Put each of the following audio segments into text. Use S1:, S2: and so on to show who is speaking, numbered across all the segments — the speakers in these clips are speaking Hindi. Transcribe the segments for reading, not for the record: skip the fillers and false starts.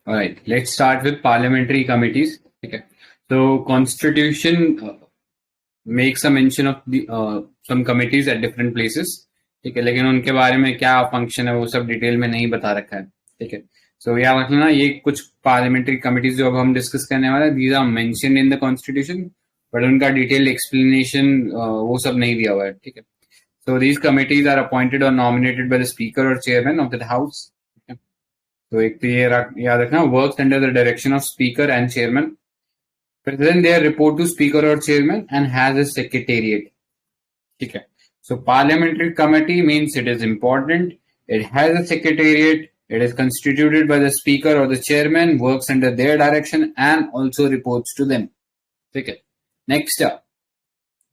S1: Alright, let's start with parliamentary committees. Okay. So constitution makes a mention of the some committees at different places. ठीक है, लेकिन उनके बारे में क्या फंक्शन है वो सब डिटेल में नहीं बता रखा है. ठीक है, सो याद रखना ये कुछ पार्लियामेंट्री कमिटीज जो अब हम डिस्कस करने वाले हैं, these are mentioned in the constitution, but उनका डिटेल एक्सप्लेनेशन वो सब नहीं दिया हुआ है. ठीक है, so these committees are appointed और नॉमिनेटेड बाय द स्पीकर और चेयरमैन ऑफ द हाउस. तो एक तो ये याद रखना, works under the direction of speaker and chairman. Present their report to speaker or chairman and has a secretariat. ठीक है, so parliamentary committee means it is important, it has a secretariat, it is constituted by the speaker or the chairman, works under their direction and also reports to them. ठीक है, next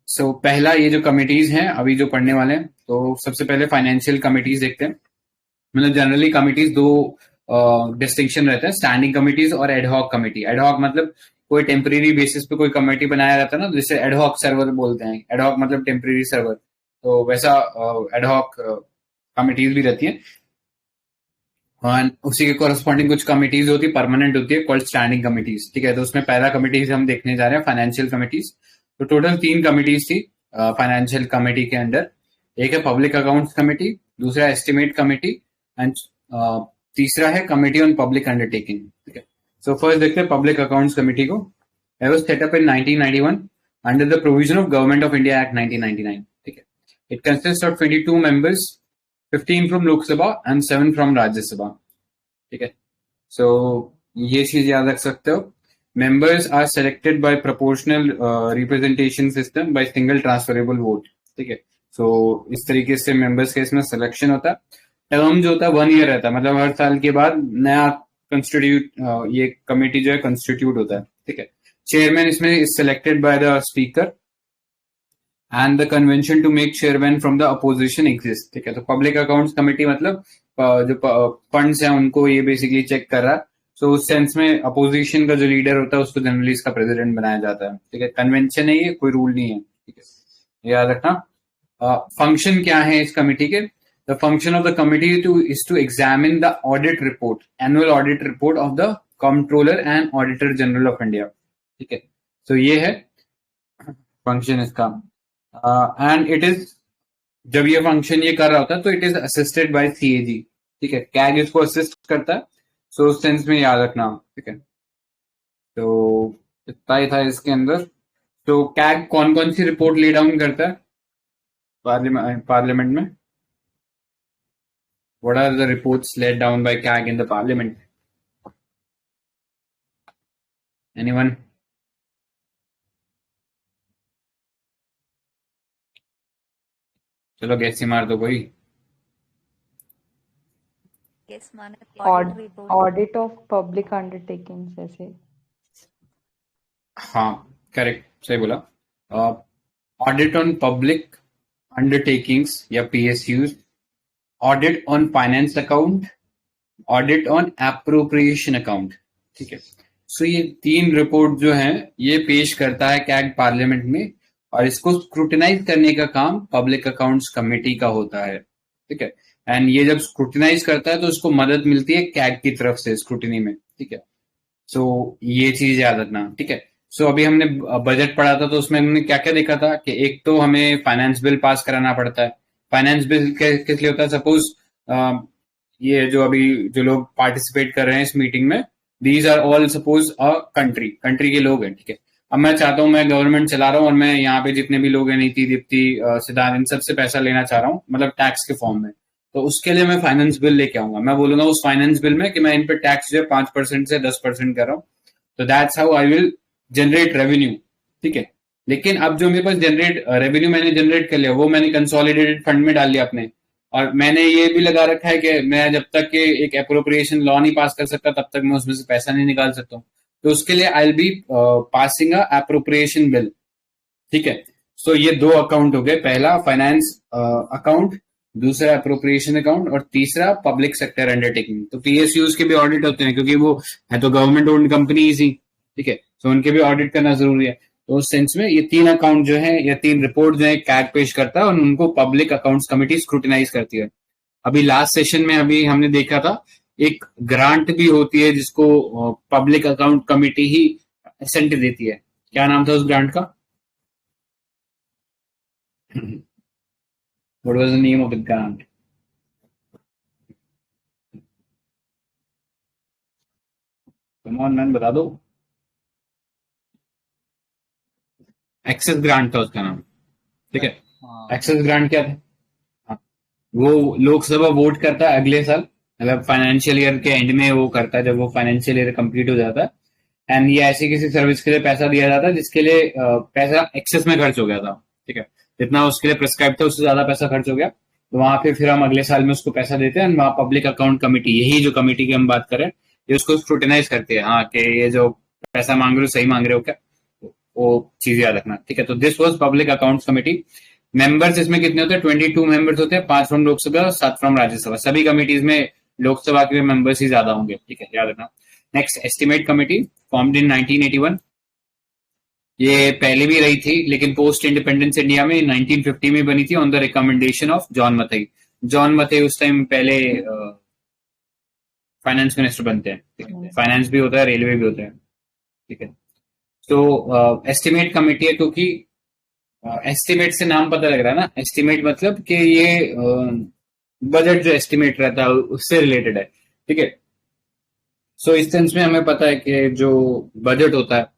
S1: so पहला ये जो कमिटीज हैं अभी जो पढ़ने वाले हैं, तो सबसे पहले फाइनेंशियल कमिटीज देखते हैं. मतलब जनरली कमिटीज दो डिस्टिंक्शन रहता है, स्टैंडिंग कमिटीज और एडहॉक कमिटी. एडहॉक मतलब कोई टेम्परेरी बेसिस पे कोई कमेटी बनाया जाता है ना, जिसे एडहॉक सर्वर बोलते हैं. एडहॉक मतलब टेम्परेरी सर्वर, तो वैसा एडहॉक कमिटीज भी रहती हैं. और उसी के कोरस्पॉन्डिंग कुछ कमिटीज होती है परमानेंट होती है, कॉल्ड स्टैंडिंग कमिटीज. ठीक है, तो उसमें पहला कमिटीज हम देखने जा रहे हैं फाइनेंशियल कमिटीज. तो टोटल 3 कमिटीज थी फाइनेंशियल कमिटी के अंदर. एक है पब्लिक अकाउंट्स कमिटी, दूसरा एस्टिमेट कमिटी एंड तीसरा है कमिटी ऑन पब्लिक अंडरटेकिंग. ठीक है, so first देखते हैं पब्लिक अकाउंट्स कमिटी को. It was set up in 1991 under the provision of Government of India Act 1999. ठीक है, it consists of 22 members, 15 from Lok Sabha and 7 from Rajya Sabha. ठीक है, so ये चीज याद रख सकते हो. Members are selected by proportional representation system by single transferable vote. ठीक है, so इस तरीके से members के इसमें सिलेक्शन होता है. टर्म जो होता है 1 ईयर रहता है, मतलब हर साल के बाद नया कंस्टिट्यूट ये कमेटी जो है कंस्टिट्यूट होता है. ठीक है, चेयरमैन इसमें is selected by the speaker and the convention to make chairman from the opposition exist. ठीक है, तो पब्लिक अकाउंट्स कमेटी मतलब जो फंड्स हैं उनको ये बेसिकली चेक कर रहा है. सो उस सेंस में अपोजिशन का जो लीडर होता है उसको जनरली इसका प्रेसिडेंट बनाया जाता है. ठीक है, कन्वेंशन है, ये कोई रूल नहीं है. ठीक है, याद रखना. फंक्शन क्या है इस कमेटी के? The function of the committee is to examine the audit report, annual audit report of the Comptroller and Auditor General of India. ठीक है, so ये है function इसका. And it is, जब ये function ये कर रहा होता है तो it is assisted by CAG. ठीक है, CAG इसको assist करता है. so उस सेंस में याद रखना. ठीक है, तो इतना ही था इसके अंदर. तो CAG कौन कौन सी रिपोर्ट ले डाउन करता है पार्लियामेंट में? What are the reports laid down by CAG in the parliament? Anyone? चलो गैस ही मार दो कोई.
S2: Yes,
S3: Audit of public undertakings ऐसे.
S1: हाँ, करेक्ट, सही बोला. Audit on public undertakings या PSUs, audit on finance account, audit on appropriation account. ठीक है, सो ये 3 रिपोर्ट जो हैं ये पेश करता है कैग पार्लियामेंट में, और इसको स्क्रूटिनाइज करने का काम पब्लिक अकाउंट्स कमेटी का होता है. ठीक है, एंड ये जब स्क्रूटिनाइज करता है तो उसको मदद मिलती है कैग की तरफ से स्क्रूटिनी में. ठीक है, सो ये चीज याद रखना. ठीक है, सो अभी हमने बजट पढ़ा था तो उसमें हमने क्या क्या देखा था कि एक तो हमें फाइनेंस बिल पास कराना पड़ता है. फाइनेंस बिल किस लिए होता है? सपोज ये जो अभी जो लोग पार्टिसिपेट कर रहे हैं इस मीटिंग में, these are all suppose a country के लोग हैं. ठीक है, अब मैं चाहता हूं, मैं गवर्नमेंट चला रहा हूं और मैं यहाँ पे जितने भी लोग हैं, नीति, दीप्ति, सिद्धार्थ, इन सबसे पैसा लेना चाह रहा हूँ, मतलब टैक्स के फॉर्म में. तो उसके लिए मैं फाइनेंस बिल लेके आऊंगा. मैं बोलूंगा उस फाइनेंस बिल में कि मैं इन पे टैक्स जो है 5% से 10% कर रहा हूँ. तो that's how I will generate revenue. ठीक है, लेकिन अब जो मेरे पास रेवेन्यू मैंने जनरेट कर लिया, वो मैंने कंसोलिडेटेड फंड में डाल लिया अपने, और मैंने ये भी लगा रखा है कि मैं जब तक के एक एप्रोप्रिएशन लॉ नहीं पास कर सकता तब तक मैं उसमें से पैसा नहीं निकाल सकता हूँ. तो उसके लिए I will be passing a appropriation bill. ठीक है, सो ये 2 अकाउंट हो गए, पहला फाइनेंस अकाउंट, दूसरा एप्रोप्रिएशन अकाउंट, और तीसरा पब्लिक सेक्टर अंडरटेकिंग. तो PSUs के भी ऑडिट होते हैं क्योंकि वो है तो गवर्नमेंट ओन्ड कंपनीज ही. ठीक है, सो उनके भी ऑडिट करना जरूरी है. तो उस सेंस में ये 3 अकाउंट जो है या 3 रिपोर्ट जो है कैग पेश करता है और उनको पब्लिक अकाउंट्स कमेटी स्क्रूटिनाइज करती है. अभी लास्ट सेशन में अभी हमने देखा था एक ग्रांट भी होती है जिसको पब्लिक अकाउंट कमेटी ही असेंट देती है। क्या नाम था उस ग्रांट का? What was the name of the grant? Come on man, बता दो। एक्सेस ग्रांट था उसका नाम, ठीक है।
S2: हाँ
S1: एक्सेस ग्रांट क्या था? हाँ, वो लोकसभा वोट करता है अगले साल, मतलब फाइनेंशियल ईयर के एंड में वो करता है, जब वो फाइनेंशियल ईयर कंप्लीट हो जाता है। एंड ये ऐसी किसी सर्विस के लिए पैसा दिया जाता है जिसके लिए पैसा एक्सेस में खर्च हो गया था, ठीक है। जितना उसके लिए प्रिस्क्राइब था उससे ज्यादा पैसा खर्च हो गया, तो वहां पे फिर हम अगले साल में उसको पैसा देते हैं। वहां पब्लिक अकाउंट कमेटी, यही जो कमेटी की हम बात करें, ये उसको स्क्रूटिनाइज करती है, हाँ कि ये जो पैसा मांग रहे हो सही मांग रहे हो क्या, वो चीज याद रखना, ठीक है। तो this was public account committee. Members इसमें कितने होते हैं? 22 मेंबर्स होते हैं, 5 फ्रॉम लोकसभा, 7 फ्रॉम राज्यसभा। सभी कमिटीज में लोकसभा के मेंबर्स ही ज्यादा होंगे, ठीक है, याद रखना। Next, estimate committee, formed in 1981। ये पहले भी रही थी, लेकिन पोस्ट इंडिपेंडेंस इंडिया में 1950 में बनी थी on the recommendation of John Mathai. John Mathai उस टाइम पहले फाइनेंस मिनिस्टर बनते हैं, ठीक है। फाइनेंस भी होता है, रेलवे भी होता है, ठीक है। तो एस्टिमेट कमेटी है, क्योंकि एस्टिमेट से नाम पता लग रहा है ना, एस्टिमेट मतलब कि ये बजट जो एस्टिमेट रहता है उससे रिलेटेड है, ठीक है। सो इस सेंस में हमें पता है कि जो बजट होता है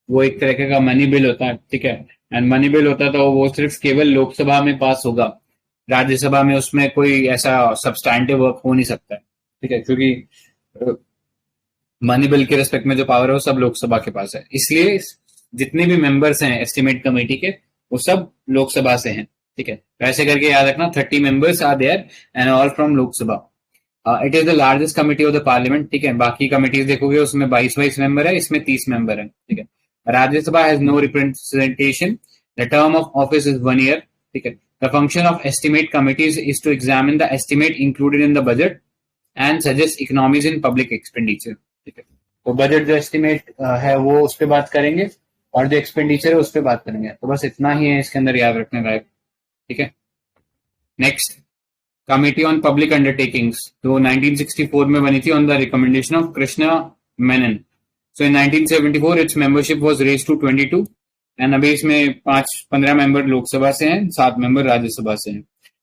S1: वो एक तरीके का मनी बिल होता है, ठीक है। एंड मनी बिल होता है तो वो सिर्फ केवल लोकसभा में पास होगा, राज्यसभा में उसमें कोई ऐसा सब्सटैंटिव वर्क हो नहीं सकता है, ठीक है, क्योंकि मनी बिल के रिस्पेक्ट में जो पावर है वो सब लोकसभा के पास है। इसलिए जितने भी मेंबर्स हैं एस्टिमेट कमेटी के, वो सब लोकसभा से हैं, ठीक है। तो ऐसे करके याद रखना, 30 members are there and all from Lok Sabha. It is the largest committee of the parliament, ठीक है। बाकी कमिटीज देखोगे उसमें 22 मेंबर है, इसमें 30 मेंबर है, ठीक है। Rajya Sabha has no representation, the term of office is 1 year, ठीक है। The function of estimate committees is to examine the estimate included in the budget and suggest economies in public expenditure, ठीक है। तो बजट जो एस्टिमेट है वो उस पर बात करेंगे, और जो एक्सपेंडिचर है उस पर बात करेंगे। तो बस इतना ही है इसके अंदर याद रखने लायक, ठीक है। Next, committee on public undertakings, तो 1964 में बनी थी on the recommendation of Krishna Menon. So in 1974 its membership was raised to 22, एंड अभी इसमें 15 मेंबर लोकसभा से हैं, 7 मेंबर राज्यसभा से हैं।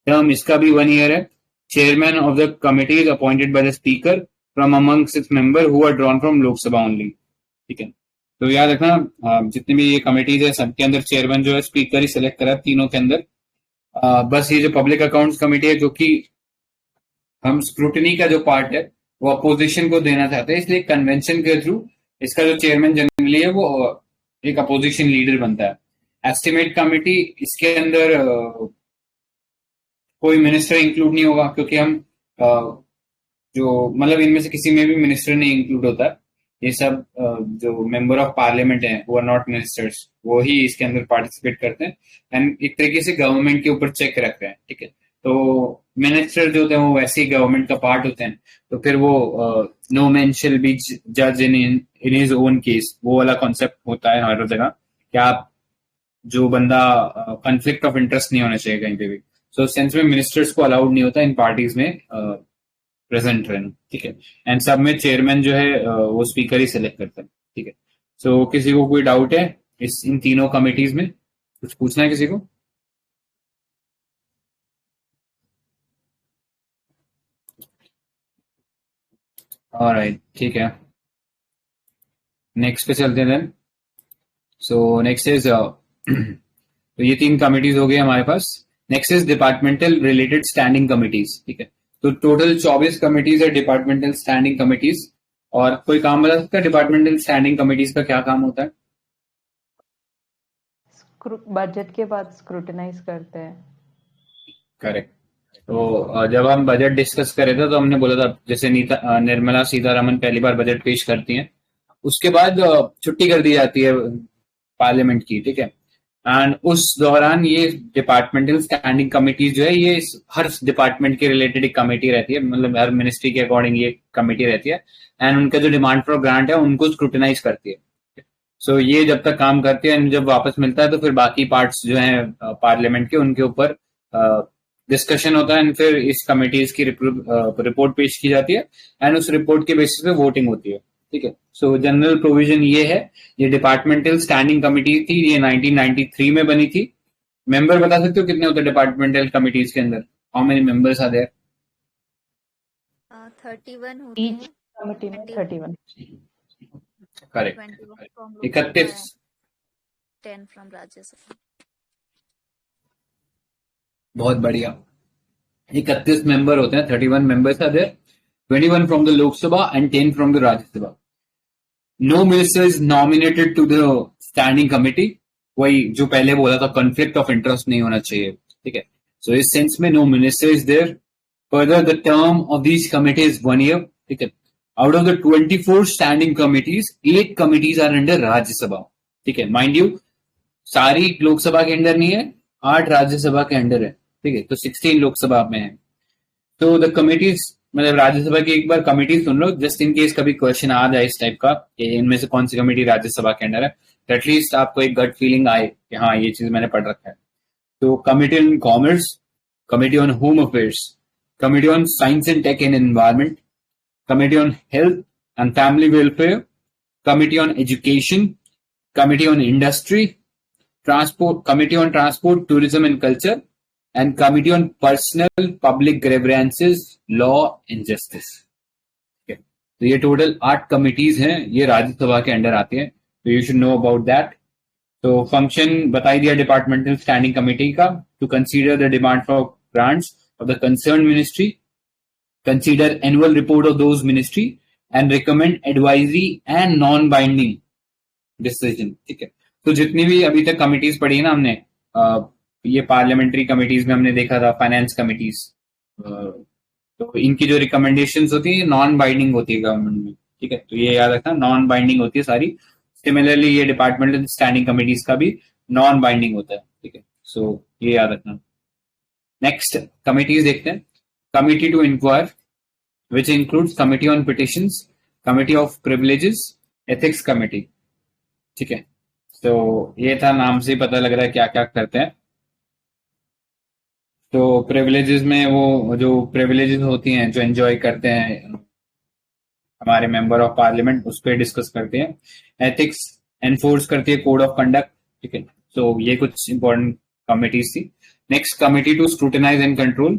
S1: टर्म इसका भी 1 year है। Chairman of the committee is appointed by the speaker from among 6 member who are drawn from Lok Sabha only, ठीक है। तो याद रखना, जितनी भी ये कमिटीज है सबके अंदर चेयरमैन जो है स्पीकर ही सिलेक्ट करा, तीनों के अंदर। बस ये जो पब्लिक अकाउंट्स कमेटी है, जो कि हम स्क्रूटनी का जो पार्ट है वो अपोजिशन को देना चाहते हैं, इसलिए कन्वेंशन के थ्रू इसका जो चेयरमैन जनरली है वो एक अपोजिशन लीडर बनता है। एस्टिमेट कमेटी, इसके अंदर कोई मिनिस्टर इंक्लूड नहीं होगा, क्योंकि हम जो मतलब इनमें से किसी में भी मिनिस्टर नहीं इंक्लूड होता है। ये सब जो मेंबर ऑफ पार्लियामेंट हैं वो आर नॉट मिनिस्टर्स, वो ही इसके अंदर पार्टिसिपेट करते हैं एंड एक तरीके से गवर्नमेंट के ऊपर चेक रखते हैं, ठीक है। तो मिनिस्टर जो होते हैं वो वैसे ही गवर्नमेंट का पार्ट होते हैं, तो फिर वो नो मैन शैल बी जज इन हिज ओन केस, वो वाला कॉन्सेप्ट होता है हर जगह, कि आप जो बंदा कॉन्फ्लिक्ट ऑफ इंटरेस्ट नहीं होना चाहिए कहीं पे भी। सो सेंस में मिनिस्टर्स को अलाउड नहीं होता इन पार्टीज में प्रेजेंट रहना, ठीक है। एंड सब में चेयरमैन जो है वो स्पीकर ही सिलेक्ट करता है, ठीक है। सो किसी को कोई डाउट है इस इन तीनों कमिटीज में? कुछ पूछना है किसी को? ऑलराइट, ठीक है। नेक्स्ट पे चलते हैं देन। सो नेक्स्ट इज तो ये 3 कमिटीज हो गई हमारे पास। Next is departmental related standing committees, ठीक है। तो टोटल 24 कमिटीज है डिपार्टमेंटल स्टैंडिंग कमिटीज। और कोई काम बता सकता है डिपार्टमेंटल स्टैंडिंग कमिटीज का क्या काम होता है?
S3: बजट के बाद स्क्रूटिनाइज करते हैं।
S1: करेक्ट। तो जब हम बजट डिस्कस करे थे तो हमने बोला था जैसे निर्मला सीतारमन पहली बार बजट पेश करती हैं, उसके बाद छुट्टी कर दी जाती है पार्लियामेंट की, ठीक है। एंड उस दौरान ये डिपार्टमेंटल स्टैंडिंग कमेटी जो है ये हर डिपार्टमेंट के रिलेटेड एक कमेटी रहती है, मतलब हर मिनिस्ट्री के अकॉर्डिंग ये कमेटी रहती है एंड उनका जो डिमांड फॉर ग्रांट है उनको स्क्रूटिनाइज करती है। सो ये जब तक काम करती है एंड जब वापस मिलता है तो फिर बाकी पार्ट्स जो हैं पार्लियामेंट के उनके ऊपर डिस्कशन होता है एंड फिर इस कमिटीज की रिपोर्ट पेश की जाती है एंड उस रिपोर्ट के बेसिस पे वोटिंग होती है, ठीक है। सो जनरल प्रोविजन ये है, ये डिपार्टमेंटल स्टैंडिंग कमिटी थी, ये 1993 में बनी थी। मेंबर बता सकते हो कितने होते हैं डिपार्टमेंटल कमिटीज के अंदर? How many members are there?
S2: 31 होते
S3: ईच
S2: हैं,
S3: कमिटी में
S2: 20
S3: 31।
S1: Correct,
S2: 21 from Lok Sabha
S1: 31
S2: and 10 from Rajya Sabha.
S1: बहुत बढ़िया। 31 मेंबर होते हैं, 31 members are there, 21 from the Lok Sabha and 10 from the Rajya Sabha. No minister is nominated to the standing committee, वही जो पहले बोला था, कॉन्फ्लिक्ट ऑफ इंटरेस्ट नहीं होना चाहिए, ठीक है। सो इस सेंस में no minister is there. Further the term of this committee is 1 year, ठीक है। Out of the 24 standing committees, 8 committees are under Rajya Sabha, ठीक है। माइंड यू, सारी लोकसभा के अंडर नहीं है, 8 राज्यसभा के अंडर है, ठीक है। तो 16 लोकसभा में है। तो द कमिटीज, मतलब राज्यसभा की एक बार कमिटी सुन लो, जस्ट इन केस कभी क्वेश्चन आ जाए इस टाइप का कि इनमें से कौन सी कमेटी राज्यसभा के अंडर है, तो एटलीस्ट आपको एक गट फीलिंग आए कि हाँ ये चीज मैंने पढ़ रखा है। तो committee on commerce, committee on home affairs, committee on science and tech and environment, committee on health and family welfare, committee on education, committee on industry, transport, committee on transport, tourism and culture, and committee on personal public grievances, law and justice, okay। तो ये टोटल 8 कमिटीज हैं, ये राज्यसभा के अंडर आती हैं, तो you should know about that. तो फंक्शन बता दिया डिपार्टमेंटल स्टैंडिंग कमिटी का, to consider the demand for grants of the concern ministry, consider annual report of those ministry and recommend advisory and non binding decision, ठीक है। तो जितनी भी अभी तक कमिटीज पढ़ी है ना हमने, ये पार्लियामेंट्री कमिटीज में हमने देखा था, फाइनेंस कमिटीज, तो इनकी जो रिकमेंडेशंस होती है नॉन बाइंडिंग होती है गवर्नमेंट में, ठीक है। तो ये याद रखना, नॉन बाइंडिंग होती है सारी। सिमिलरली ये डिपार्टमेंटल स्टैंडिंग कमिटीज का भी नॉन बाइंडिंग होता है, ठीक है। सो ये याद रखना। नेक्स्ट कमिटीज देखते हैं। Committee to enquire, which includes committee on petitions, committee of privileges, ethics committee, ठीक है। तो ये था, नाम से पता लग रहा है क्या क्या करते हैं। तो प्रिविलेजेस में वो जो प्रिविलेजेस होती हैं जो एंजॉय करते हैं हमारे मेंबर ऑफ पार्लियामेंट, उस पर डिस्कस करते हैं। एथिक्स एनफोर्स करती है कोड ऑफ कंडक्ट, ठीक है। तो ये कुछ इंपॉर्टेंट कमिटीज थी। Next committee to scrutinise and control,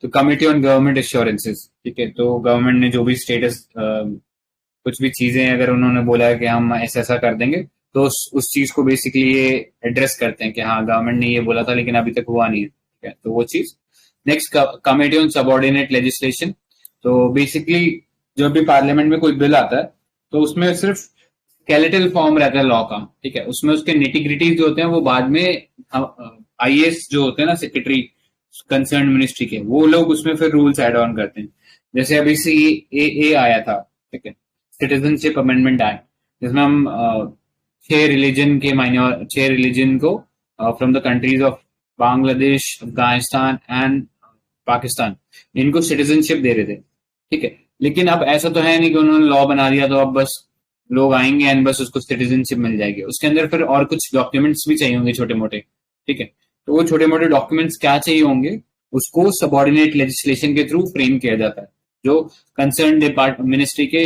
S1: तो कमिटी ऑन गवर्नमेंट एश्योरेंसेज, ठीक है। तो गवर्नमेंट ने जो भी स्टेटस, कुछ भी चीजें अगर उन्होंने बोला है कि हम ऐसा ऐसा कर देंगे, तो उस चीज को बेसिकली ये एड्रेस करते हैं कि हाँ गवर्नमेंट ने ये बोला था लेकिन अभी तक हुआ नहीं है, ठीक है। तो वो चीज। Next committee on subordinate legislation, तो बेसिकली जब भी पार्लियामेंट में कोई बिल आता है तो उसमें सिर्फ स्केलेटल फॉर्म रहता है लॉ का, ठीक है। उसमें उसके निटिग्रिटीज जो होते हैं वो बाद में आईएएस जो होते हैं ना, सेक्रेटरी कंसर्न मिनिस्ट्री के, वो लोग उसमें फिर रूल्स एड ऑन करते हैं। जैसे अभी CAA आया था, ठीक है, सिटीजनशिप अमेंडमेंट एक्ट, जिसमें हम 6 रिलीजन को from the countries of Bangladesh, Afghanistan and Pakistan, इनको सिटीजनशिप दे रहे थे, ठीक है। लेकिन अब ऐसा तो है नहीं कि उन्होंने लॉ बना दिया तो अब बस लोग आएंगे एंड बस उसको सिटीजनशिप मिल जाएगी। उसके अंदर फिर और कुछ डॉक्यूमेंट्स भी चाहिए होंगे छोटे मोटे, ठीक है। तो वो छोटे मोटे डॉक्यूमेंट्स क्या चाहिए होंगे, उसको सबऑर्डिनेट लेजिस्लेशन के थ्रू फ्रेम किया जाता है, जो कंसर्न डिपार्टमेंट मिनिस्ट्री के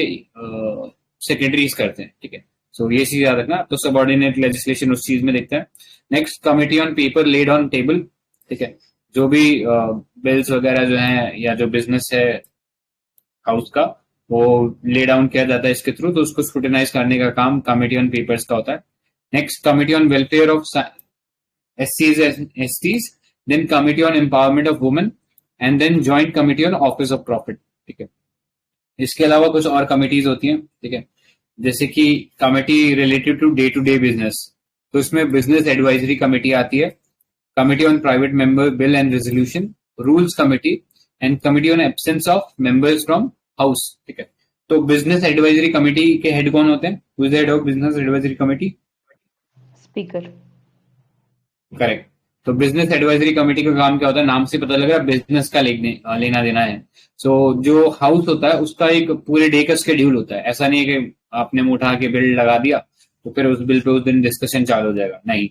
S1: सेक्रेटरीज करते हैं, ठीक है। सो ये चीज याद रखना। तो सबऑर्डिनेट लेजिस्लेशन उस चीज में देखते हैं। Next committee on paper laid on table, ठीक है। जो भी बिल्स वगैरह जो हैं या जो बिजनेस है हाउस का, वो ले डाउन किया जाता है इसके थ्रू, तो उसको स्क्रूटिनाइज करने का काम कमिटी ऑन पेपर्स का होता है। Next committee on welfare of SCs and STs, then committee on empowerment of women, and then joint committee on office of profit, ठीक है। इसके अलावा कुछ और कमिटीज होती हैं, ठीक है, जैसे कि committee related to day business, तो इसमें बिजनेस एडवाइजरी कमिटी आती है, committee on private member bill and resolution, rules committee, and committee on absence of members from house, ठीक है। तो बिजनेस एडवाइजरी कमिटी के हेड कौन होते हैं? Who is the head of business advisory committee?
S3: Speaker.
S1: Correct. तो बिजनेस एडवाइजरी कमेटी का काम क्या होता है? नाम से पता लग रहा है बिजनेस का लेना देना है। सो जो हाउस होता है उसका एक पूरे डे का शेड्यूल होता है। ऐसा नहीं है कि आपने मुंह उठा के बिल लगा दिया तो फिर उस बिल पे उस दिन डिस्कशन चालू हो जाएगा, नहीं,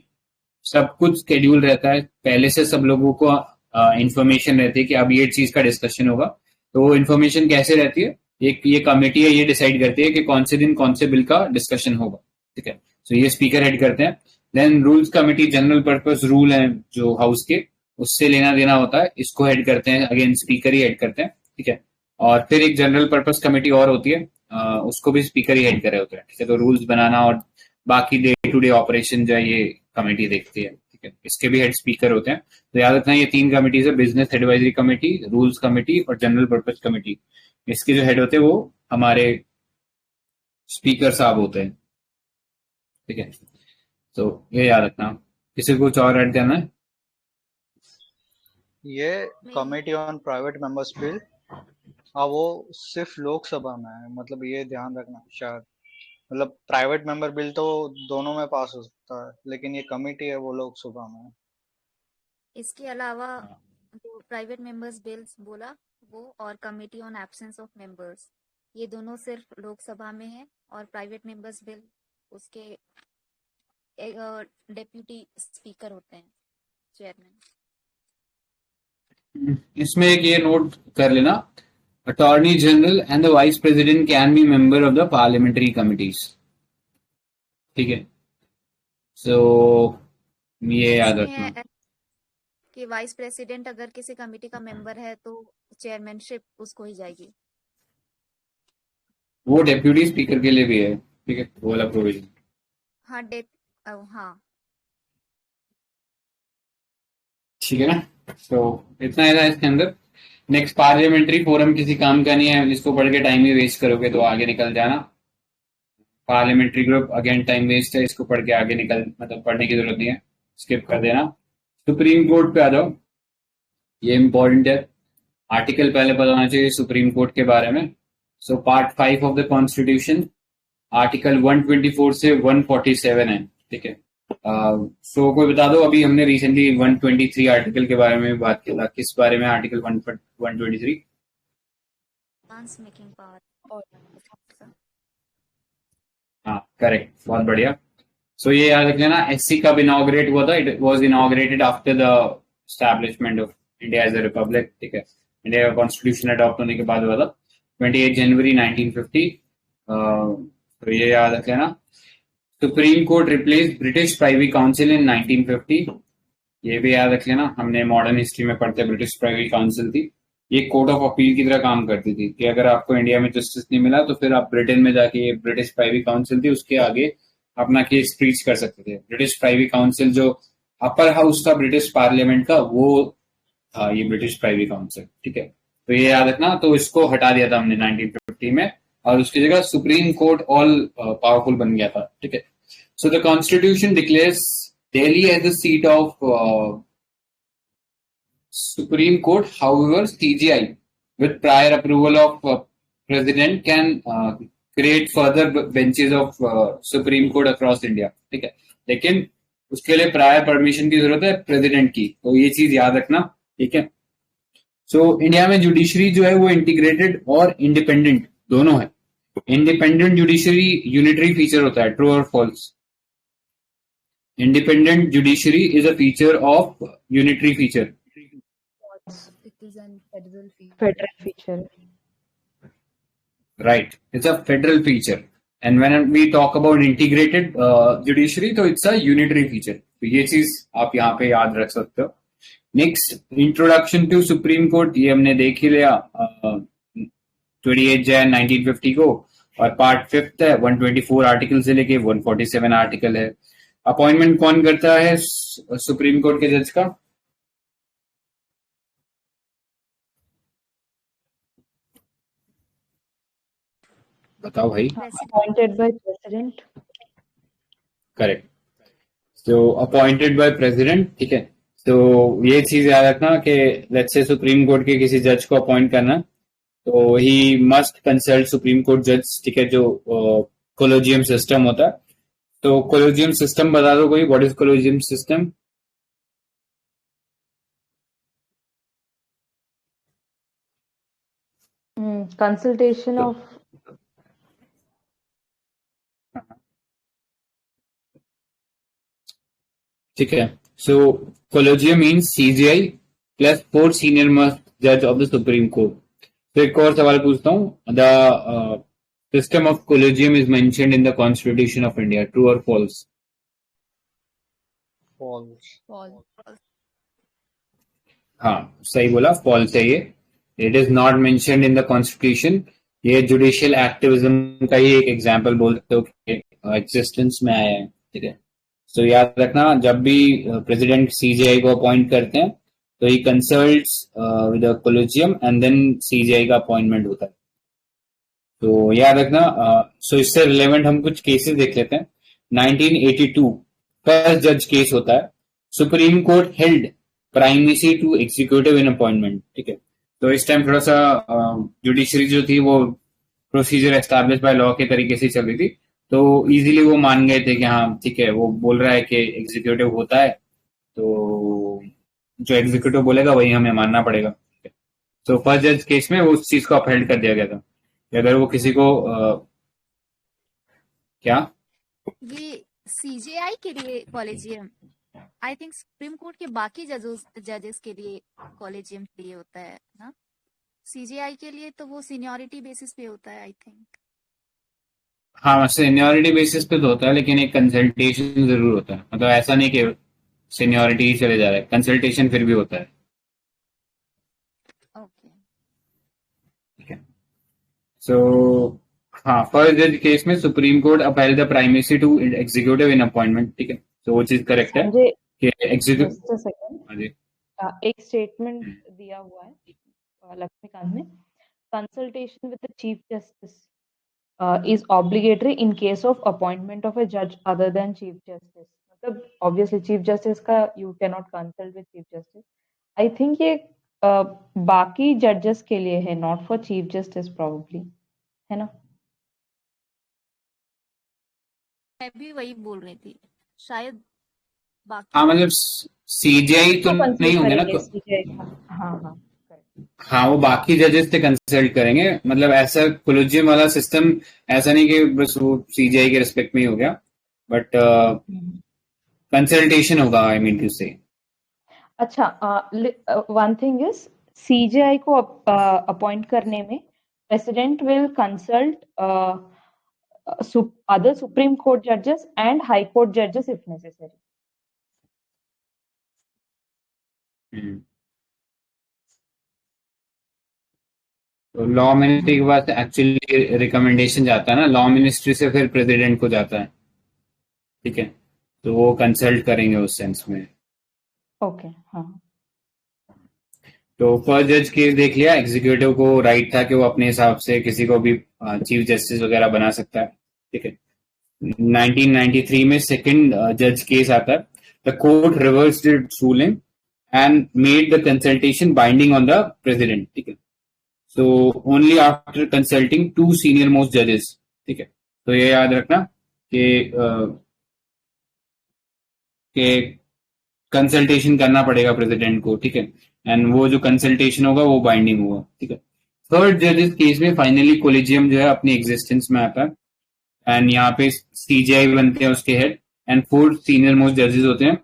S1: सब कुछ शेड्यूल रहता है। पहले से सब लोगों को इंफॉर्मेशन रहती है कि अब ये चीज का डिस्कशन होगा। तो वो इन्फॉर्मेशन कैसे रहती है, एक ये कमेटी है, ये डिसाइड करती है कि कौन से दिन कौन से बिल का डिस्कशन होगा, ठीक है। तो ये स्पीकर हेड करते हैं। Then rules committee, general purpose rule है जो हाउस के, उससे लेना देना होता है, इसको हेड करते हैं, अगेन स्पीकर ही हेड करते हैं, ठीक है। और फिर एक जनरल पर्पस कमेटी और होती है, उसको भी स्पीकर ही हेड कर रहे होते हैं, ठीक है। तो रूल्स बनाना और बाकी डे टू डे ऑपरेशन जो है ये कमेटी देखती है, ठीक है। इसके भी हेड स्पीकर होते हैं। तो याद रखना ये 3 कमिटीज है, business advisory committee, rules committee और जनरल पर्पस कमेटी। इसके जो हेड होते हैं वो हमारे स्पीकर साहब होते हैं, ठीक है। तो ये याद रखना। किसी को कुछ और ऐड करना है?
S4: ये
S2: नहीं,
S4: committee on private members bill, हाँ वो सिर्फ लोकसभा में है, मतलब ये ध्यान रखना शायद। मतलब प्राइवेट मेंबर बिल तो दोनों में पास हो सकता है, लेकिन ये कमिटी है वो लोकसभा में है।
S2: इसके अलावा
S1: हाँ।
S2: जो प्राइवेट मेंबर्स बिल्स बोला वो, और committee on absence of members, ये दोनों सिर्फ लोकसभा में है। और प्राइवेट मेंबर्स बिल उसके डेप्यूटी स्पीकर होते हैं, चेयरमैन।
S1: इसमें एक ये नोट कर लेना, attorney general and the vice president can be member of the parliamentary committees, ठीक है। सो ये याद
S2: इसमें
S1: रखना।
S2: है कि वाइस प्रेसिडेंट अगर किसी कमेटी का मेंबर है तो चेयरमैनशिप उसको ही जाएगी।
S1: वो डेप्यूटी स्पीकर के लिए भी है, ठीक है, वो वाला प्रोविजन।
S2: हाँ हाँ,
S1: ठीक है ना। तो इतना है था इसके अंदर। नेक्स्ट, पार्लियामेंट्री फोरम किसी काम का नहीं है, इसको पढ़ के टाइम ही वेस्ट करोगे तो आगे निकल जाना। Parliamentary group again time waste है, इसको पढ़ के आगे निकल, मतलब पढ़ने की जरूरत नहीं है, स्किप कर देना। सुप्रीम कोर्ट पे आ जाओ, ये इंपॉर्टेंट है। आर्टिकल पहले पता होना चाहिए सुप्रीम कोर्ट के बारे में। So part 5 of the constitution, article 124 से 147 है, ठीक है। सो कोई बता दो, अभी हमने रिसेंटली 123 आर्टिकल के बारे में बात की था, किस बारे में आर्टिकल 123?
S2: एडवांस मेकिंग पावर और
S1: हाँ करेक्ट, बहुत बढ़िया। सो ये याद रख लेना, एससी कब इनॉग्रेट हुआ था? It was inaugurated after the establishment of India as a republic, ठीक है। इंडिया का कॉन्स्टिट्यूशन अडॉप्ट होने के बाद हुआ था 28 जनवरी 1950। तो ये याद रख लेना। Supreme court replace British privy council in 1950। ये भी याद रख लेना, हमने मॉडर्न हिस्ट्री में पढ़ते ब्रिटिश प्राइवी काउंसिल थी, ये कोर्ट ऑफ अपील की तरह काम करती थी कि अगर आपको इंडिया में जस्टिस नहीं मिला तो फिर आप ब्रिटेन में जाके, ये ब्रिटिश प्राइवी काउंसिल थी, उसके आगे अपना केस प्रीच कर सकते थे। ब्रिटिश प्राइवी काउंसिल जो अपर हाउस था ब्रिटिश पार्लियामेंट का, वो था ये ब्रिटिश प्राइवी काउंसिल, ठीक है। तो ये याद रखना। तो इसको हटा दिया था हमने 1950 में, और उसकी जगह सुप्रीम कोर्ट ऑल पावरफुल बन गया था, ठीक है। So the constitution declares Delhi as the seat of Supreme Court. However, CGI, with prior approval of President, can create further benches of Supreme Court across India, ठीक है। लेकिन उसके लिए प्रायर परमिशन की जरूरत है प्रेसिडेंट की, तो ये चीज याद रखना, ठीक है। सो इंडिया में जुडिशरी जो है वो इंटीग्रेटेड और इंडिपेंडेंट दोनों है। इंडिपेंडेंट जुडिशरी यूनिटरी फीचर होता है, ट्रू और false? Independent judiciary is a feature of unitary feature.
S2: it is an federal fee.
S3: Federal feature.
S1: Right, it's a federal feature, and when we talk about integrated judiciary, तो it's a unitary feature. तो ये चीज आप यहाँ पे याद रख सकते हो। Next, introduction to supreme court, ये हमने देख ही लिया 28 जैन 1950 को, और पार्ट 5 है, 124 आर्टिकल से लेके 147 आर्टिकल है। अपॉइंटमेंट कौन करता है सुप्रीम कोर्ट के जज का? बताओ भाई।
S2: President.
S3: Appointed by President.
S1: Correct, तो अपॉइंटेड बाय प्रेसिडेंट, ठीक है। तो ये चीज याद रखना कि लेट्स से सुप्रीम कोर्ट के किसी जज को अपॉइंट करना, तो he must consult supreme court जज, ठीक है, जो कोलोजियम सिस्टम होता है। तो कोलोजियम सिस्टम बता दो कोई, what is collegium system?
S3: Consultation of
S1: ठीक है। सो collegium means CJI, plus 4 senior most judge of the Supreme Court. तो एक और सवाल पूछता हूँ, the system of collegium is mentioned in the Constitution of India, true or false?
S4: false.
S2: False.
S1: हाँ सही बोला, false है ये. It is not mentioned in the Constitution. ये जुडिशियल एक्टिविज्म का ही एक एग्जाम्पल बोल सकते हो कि एग्जिस्टेंस में आया है. ठीक है, तो याद रखना जब भी प्रेसिडेंट सीजीआई को अपॉइंट करते हैं तो ही consults with the collegium and then CJI का अपॉइंटमेंट होता है. तो याद रखना. सो इससे रिलेवेंट हम कुछ केसेस देख लेते हैं. 1982 फर्स्ट जज केस होता है. Supreme court held primacy to executive in appointment. ठीक है, तो इस टाइम थोड़ा सा जुडिशरी जो थी वो प्रोसीजर एस्टैब्लिश बाय लॉ के तरीके से चल रही थी, तो इजीली वो मान गए थे कि हाँ ठीक है, वो बोल रहा है कि एग्जीक्यूटिव होता है तो जो एग्जीक्यूटिव बोलेगा वही हमें मानना पड़ेगा. तो फर्स्ट जज केस में वो उस चीज को अपहेल्ड कर दिया गया था कि अगर वो किसी को क्या
S2: ये सीजेआई के लिए collegium, I think supreme court के बाकी जजेस के लिए कॉलेजियम के लिए होता है ना. सीजेआई के लिए तो वो सीनियरिटी बेसिस पे होता है आई थिंक.
S1: हाँ सीनियरिटी बेसिस पे तो होता है, लेकिन एक कंसल्टेशन जरूर होता है. मतलब ऐसा नहीं कि सीनियरिटी ही चले जा रहा है, कंसल्टेशन फिर भी होता है.
S2: ओके.
S1: ठीक है, सो हाँ फर्स्ट जज केस में supreme court upheld the primacy to executive in appointment. ठीक है, तो वो चीज करेक्ट है
S3: संजय,
S1: कि एग्जीक्यूटिव.
S3: just a second.
S1: हाँ जी.
S3: एक स्टेटमेंट दिया हुआ है लक्ष्मीकांत ने. Consultation with the chief justice is obligatory in case of appointment of a judge other than chief justice. मतलब obviously chief justice का you cannot consult with chief justice. I think ये बाकी judges के लिए है, not for chief justice probably, है ना?
S2: मैं भी वही बोल रही थी, शायद बाकी.
S1: हाँ मतलब सीजीआई तो
S3: consult
S1: नहीं होंगे ना.
S3: करेंगे CJI का. हाँ हाँ correct.
S1: हाँ वो बाकी जजेस से कंसल्ट करेंगे. मतलब ऐसा कोलिजियम वाला सिस्टम ऐसा नहीं कि बस वो सीजीआई के रिस्पेक्ट में ही हो गया, बट कंसल्टेशन होगा, आई मीन टू से.
S3: अच्छा, वन थिंग इज सीजेआई को अपॉइंट करने में president will consult other Supreme Court judges and High Court judges if necessary.
S1: तो लॉ मिनिस्ट्री के बाद एक्चुअली रिकमेंडेशन जाता है ना, लॉ मिनिस्ट्री से फिर प्रेसिडेंट को जाता है. ठीक है, तो वो कंसल्ट करेंगे उस सेंस में.
S3: ओके. हाँ.
S1: तो फर्स्ट जज केस देख लिया. एग्जीक्यूटिव को राइट था कि वो अपने हिसाब से किसी को भी चीफ जस्टिस वगैरह बना सकता है. ठीक है, 1993 में सेकंड जज केस आता है. The court reversed it's ruling and made the consultation binding on the president. ठीक है, so only after consulting 2 senior most जजेस. ठीक है, तो ये याद रखना कि कंसल्टेशन करना पड़ेगा प्रेसिडेंट को. ठीक है, एंड वो जो कंसल्टेशन होगा वो बाइंडिंग होगा. ठीक है, थर्ड जजेस केस में फाइनली कोलिजियम जो है अपनी एग्जिस्टेंस में आता है एंड यहाँ पे सीजीआई बनते हैं उसके हेड एंड 4 सीनियर मोस्ट जजेस होते हैं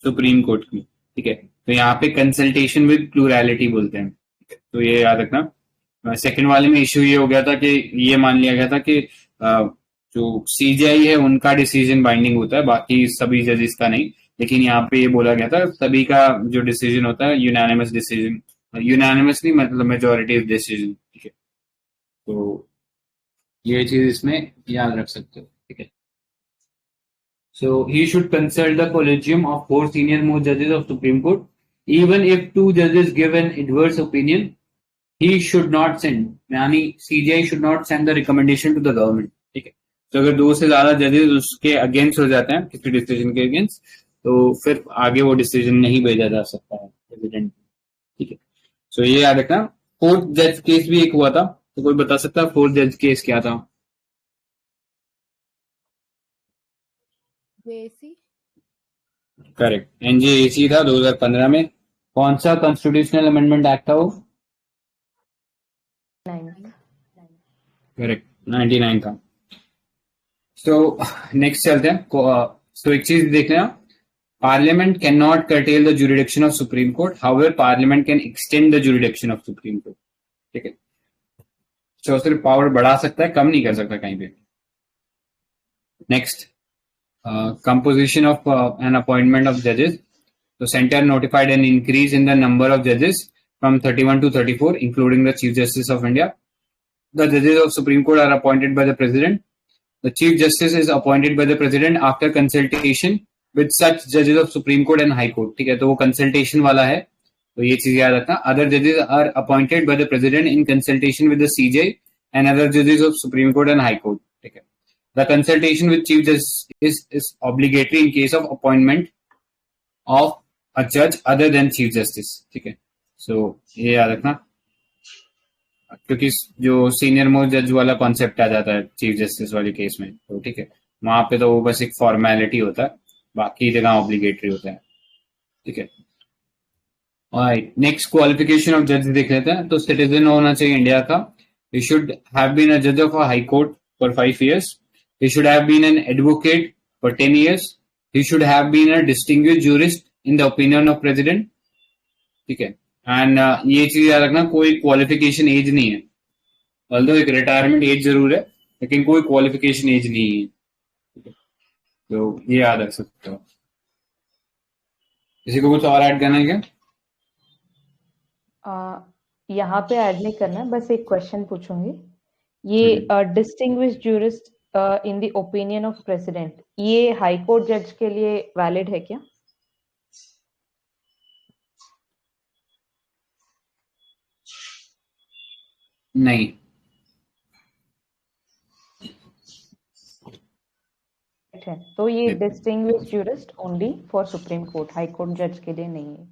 S1: सुप्रीम कोर्ट की. ठीक है, तो यहाँ पे कंसल्टेशन विद प्लूरैलिटी बोलते हैं. तो ये याद रखना. सेकंड वाले में इश्यू ये हो गया था कि ये मान लिया गया था कि जो सीजीआई है उनका डिसीजन बाइंडिंग होता है, बाकी सभी जजेस का नहीं. लेकिन यहाँ पे ये बोला गया था सभी का जो डिसीजन होता है यूनानिमस डिसीजन, यूनानिमस नहीं मतलब मेजॉरिटी डिसीजन. ठीक है, तो ये चीज इसमें याद रख सकते हो. ठीक है, so he should consult the collegium of 4 senior most जजेस of supreme court. Even if 2 जजेस give an adverse opinion he should not send, यानी CJI should not send the recommendation to the government. ठीक है, तो अगर 2 से ज्यादा जजेस उसके अगेंस्ट हो जाते हैं किसी डिसीजन के अगेंस्ट, तो फिर आगे वो डिसीजन नहीं भेजा जा सकता है प्रेसिडेंट. ठीक है, सो ये याद रखना. फोर्थ जज केस भी एक हुआ था, तो कोई बता सकता है फोर्थ जज केस क्या था?
S2: जेसी.
S1: करेक्ट, एनजेएसी था 2015 में. कौन सा कॉन्स्टिट्यूशनल अमेंडमेंट एक्ट था वो?
S3: 9th.
S1: करेक्ट, 99 का. सो नेक्स्ट चलते हैं. सो एक चीज देख लेना, Parliament cannot curtail the jurisdiction of Supreme Court. However, Parliament can extend the jurisdiction of Supreme Court. ठीक है, तो सिर्फ पावर बढ़ा सकता है, कम नहीं कर सकता कहीं पे. Next, composition of an appointment of judges. The center notified an increase in the number of judges from 31 to 34, including the Chief Justice of India. The judges of Supreme Court are appointed by the President. The Chief Justice is appointed by the President after consultation with such judges of Supreme Court and High Court. ठीक है, तो वो consultation वाला है, तो ये चीज याद रखना. Other judges are appointed by the President in consultation with the CJ and other judges of Supreme Court and High Court. ठीक है, the consultation with Chief Justice is obligatory in case of appointment of a judge other than Chief Justice. ठीक है, so ये याद रखना, क्योंकि जो सीनियर मोस्ट जज वाला कॉन्सेप्ट आ जाता है चीफ जस्टिस वाले केस में, तो ठीक है, वहां पे तो वो बस एक फॉर्मेलिटी होता है, बाकी जगह ऑब्लिगेटरी होता है. ठीक है, नेक्स्ट क्वालिफिकेशन ऑफ जज देख लेते हैं. तो सिटीजन होना चाहिए इंडिया का. He should have been a जज of a high court for 5 years. He should have been an advocate for 10 years. He should have been a distinguished jurist in the opinion of president. ठीक है, एंड ये चीज याद रखना, कोई क्वालिफिकेशन एज नहीं है. ऑल्दो एक रिटायरमेंट एज जरूर है, लेकिन कोई क्वालिफिकेशन एज नहीं है. तो ये याद रख सकते हो. किसी को कुछ और ऐड करना है क्या?
S3: यहाँ पे ऐड नहीं करना है, बस एक क्वेश्चन पूछूंगी. ये distinguished jurist in the opinion of president, ये हाई कोर्ट जज के लिए वैलिड है क्या?
S1: नहीं.
S3: है, तो ये distinguished jurist only for supreme court, high court जज के लिए नहीं है.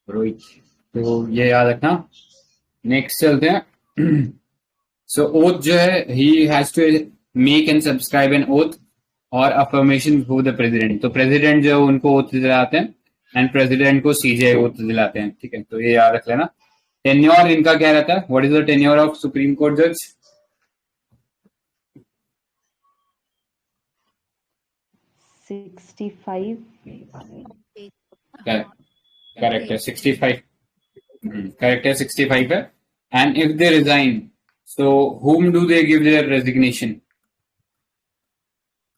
S1: रोहित, तो ये याद रखना. नेक्स्ट चलते हैं. सो ओथ जो है, he has to make and subscribe an oath और अफर्मेशन बिफोर द प्रेसिडेंट. तो प्रेसिडेंट जो है उनको ओथ दिलाते हैं एंड प्रेसिडेंट को सीजे ओथ दिलाते हैं. ठीक है, तो ये याद रख लेना. टेन्योर इनका क्या रहता है? What is the tenure of supreme court जज?
S3: 65.
S1: करेक्ट है, 65. करेक्ट है, 65 है. And if they resign, so whom do they give their resignation?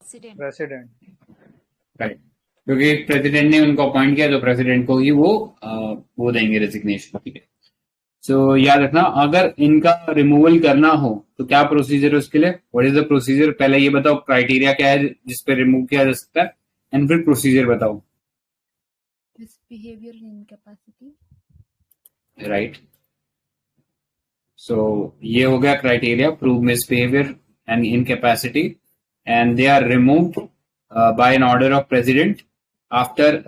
S4: President.
S1: Right, क्योंकि प्रेसिडेंट ने उनको अपॉइंट किया, तो प्रेसिडेंट को ही वो देंगे रेजिग्नेशन. ठीक है, सो याद रखना, अगर इनका रिमूवल करना हो तो क्या प्रोसीजर है उसके लिए? What is the procedure? पहले ये बताओ क्राइटेरिया क्या है जिस पे रिमूव किया जा सकता है, एंड फिर प्रोसीजर बताओ.
S2: Misbehaviour incapacity.
S1: राइट, सो ये हो गया criteria, prove misbehaviour and incapacity, and they are removed by an order of president after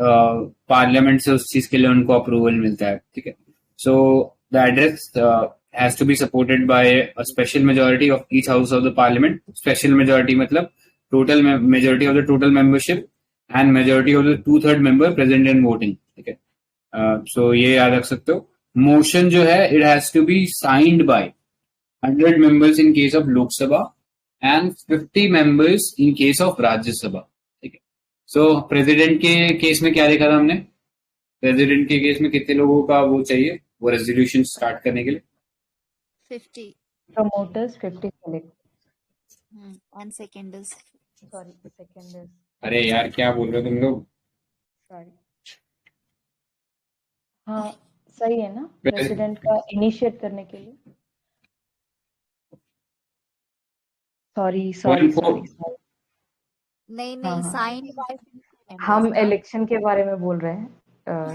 S1: parliament से उस चीज के लिए उनको अप्रूवल मिलता है. ठीक है, सो the address has to be supported by a special majority of each house of the parliament. Special majority मतलब total majority of the total membership and majority of the 2/3 member present and voting. ठीक है, so ये याद रख सकते हो. Motion जो है, it has to be signed by 100 members in case of Lok Sabha and 50 members in case of Rajya Sabha. ठीक है, so president के केस में क्या देखा था हमने? president के केस में कितने लोगों का वो चाहिए वो रेजोल्यूशन स्टार्ट करने के लिए?
S2: 50
S3: promoters, 50 select.
S2: and seconders.
S3: Sorry, seconders.
S1: अरे यार क्या बोल रहे हो तुम लोग?
S3: Sorry. हाँ, सही है ना, प्रेसिडेंट का इनिशिएट करने के लिए. सॉरी.
S2: नहीं, साइन बाय.
S3: हम इलेक्शन के बारे में बोल रहे हैं,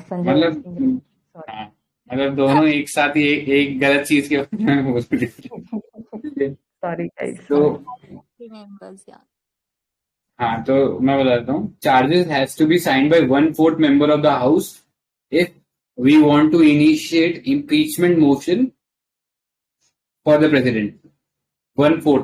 S3: संजय.
S1: मतलब दोनों एक साथ ही एक गलत चीज के बारे में बोल रहे हैं.
S3: Sorry guys.
S1: तो
S2: मेंबर्स या.
S1: हाँ, तो मैं बताता हूँ. Charges has to be signed by 1/4 member of the house if we want to initiate impeachment motion for the president. 1/4.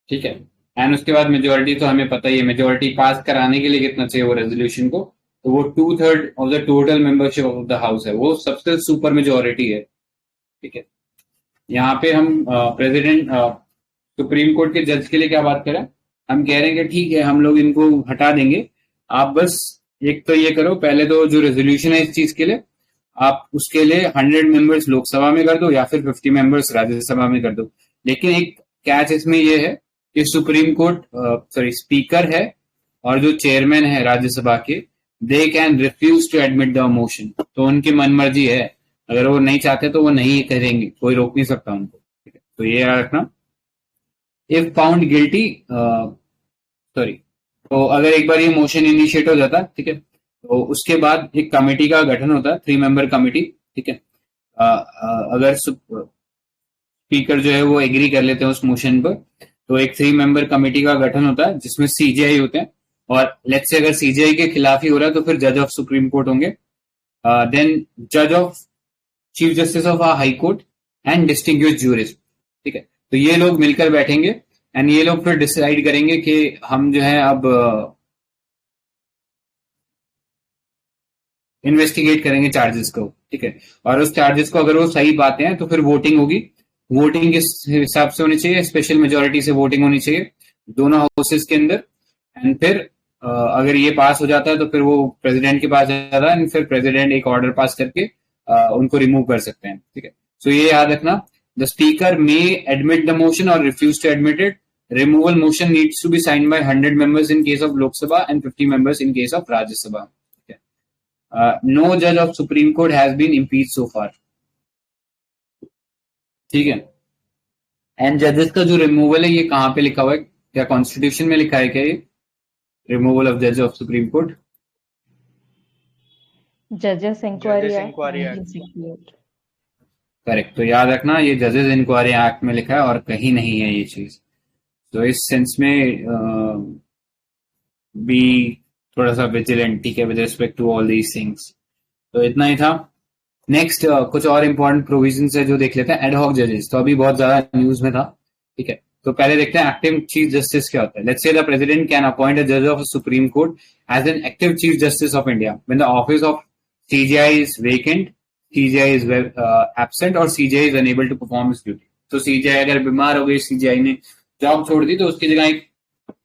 S1: ठीक है, एंड उसके बाद मेजोरिटी तो हमें पता ही है, मेजोरिटी पास कराने के लिए कितना चाहिए वो रेजोल्यूशन को, तो वो 2/3 of the total membership of the house है, वो सबसे सुपर मेजोरिटी है. ठीक है, यहाँ पे हम प्रेसिडेंट सुप्रीम कोर्ट के जज के लिए क्या बात करें? हम कह रहे हैं कि ठीक है, हम लोग इनको हटा देंगे आप बस एक तो ये करो, पहले तो जो रेजोल्यूशन है इस चीज के लिए, आप उसके लिए 100 मेंबर्स लोकसभा में कर दो या फिर 50 मेंबर्स राज्यसभा में कर दो। लेकिन एक कैच इसमें ये है कि सुप्रीम कोर्ट स्पीकर है और जो चेयरमैन है राज्यसभा के, they can refuse to admit the motion. तो उनकी मनमर्जी है, अगर वो नहीं चाहते तो वो नहीं करेंगे, कोई रोक नहीं सकता उनको। ठीक है, तो ये याद रखना। इफ फाउंड गिल्टी, तो अगर एक बार ये मोशन इनिशिएट हो जाता, ठीक है, तो उसके बाद एक कमेटी का गठन होता है, 3 मेंबर कमेटी। ठीक है, अगर स्पीकर जो है वो एग्री कर लेते हैं उस मोशन पर, तो एक 3 मेंबर कमेटी का गठन होता है जिसमें सीजेआई होते हैं, और लेट्स से अगर सीजेआई के खिलाफ ही हो रहा है तो फिर जज ऑफ सुप्रीम कोर्ट होंगे, देन जज of chief justice of high court and distinguished jurist. ठीक है, तो ये लोग मिलकर बैठेंगे एंड ये लोग फिर डिसाइड करेंगे कि हम जो है अब इन्वेस्टिगेट करेंगे चार्जेस को। ठीक है, और उस चार्जेस को अगर वो सही बातें हैं तो फिर वोटिंग होगी। वोटिंग किस हिसाब से होनी चाहिए? स्पेशल मेजोरिटी से वोटिंग होनी चाहिए दोनों हाउसेस के अंदर। एंड फिर अगर ये पास हो जाता है तो फिर वो प्रेसिडेंट के पास जाता है एंड फिर प्रेसिडेंट एक ऑर्डर पास करके उनको रिमूव कर सकते हैं। ठीक है, सो ये याद रखना, the speaker may admit the motion और refuse to admit it. Removal motion needs to be signed by 100 members in case of Lok Sabha and 50 members in case of Rajya Sabha. No जज of supreme court has been impeach so far. ठीक है, एंड जजेस का जो रिमूवल है ये कहाँ पे लिखा हुआ है? क्या कॉन्स्टिट्यूशन में लिखा है क्या ये रिमूवल ऑफ जज ऑफ सुप्रीम कोर्ट?
S3: जजेस inquiry
S4: Judges
S3: act
S4: Inquiry Act.
S3: 1968।
S1: Correct, तो याद रखना ये जजेस इंक्वायरी एक्ट में लिखा है और कहीं नहीं है ये चीज। तो इस सेंस में बी थोड़ा सा विजिलेंट, ठीक है, with respect to all these things. तो इतना ही था। नेक्स्ट कुछ और इंपॉर्टेंट प्रोविजंस है जो देख लेते हैं। एडहॉक जजेस तो अभी बहुत ज्यादा न्यूज में था। ठीक है, तो पहले देखते हैं एक्टिव चीफ जस्टिस क्या होता है। Let's say the president can appoint a जज of supreme court as an active chief justice of India when the office of CJI is vacant, CJI is absent और CJI is unable to perform his duty. तो सीजीआई अगर बीमार हो गई, सीजीआई ने जॉब छोड़ दी, तो उसकी जगह एक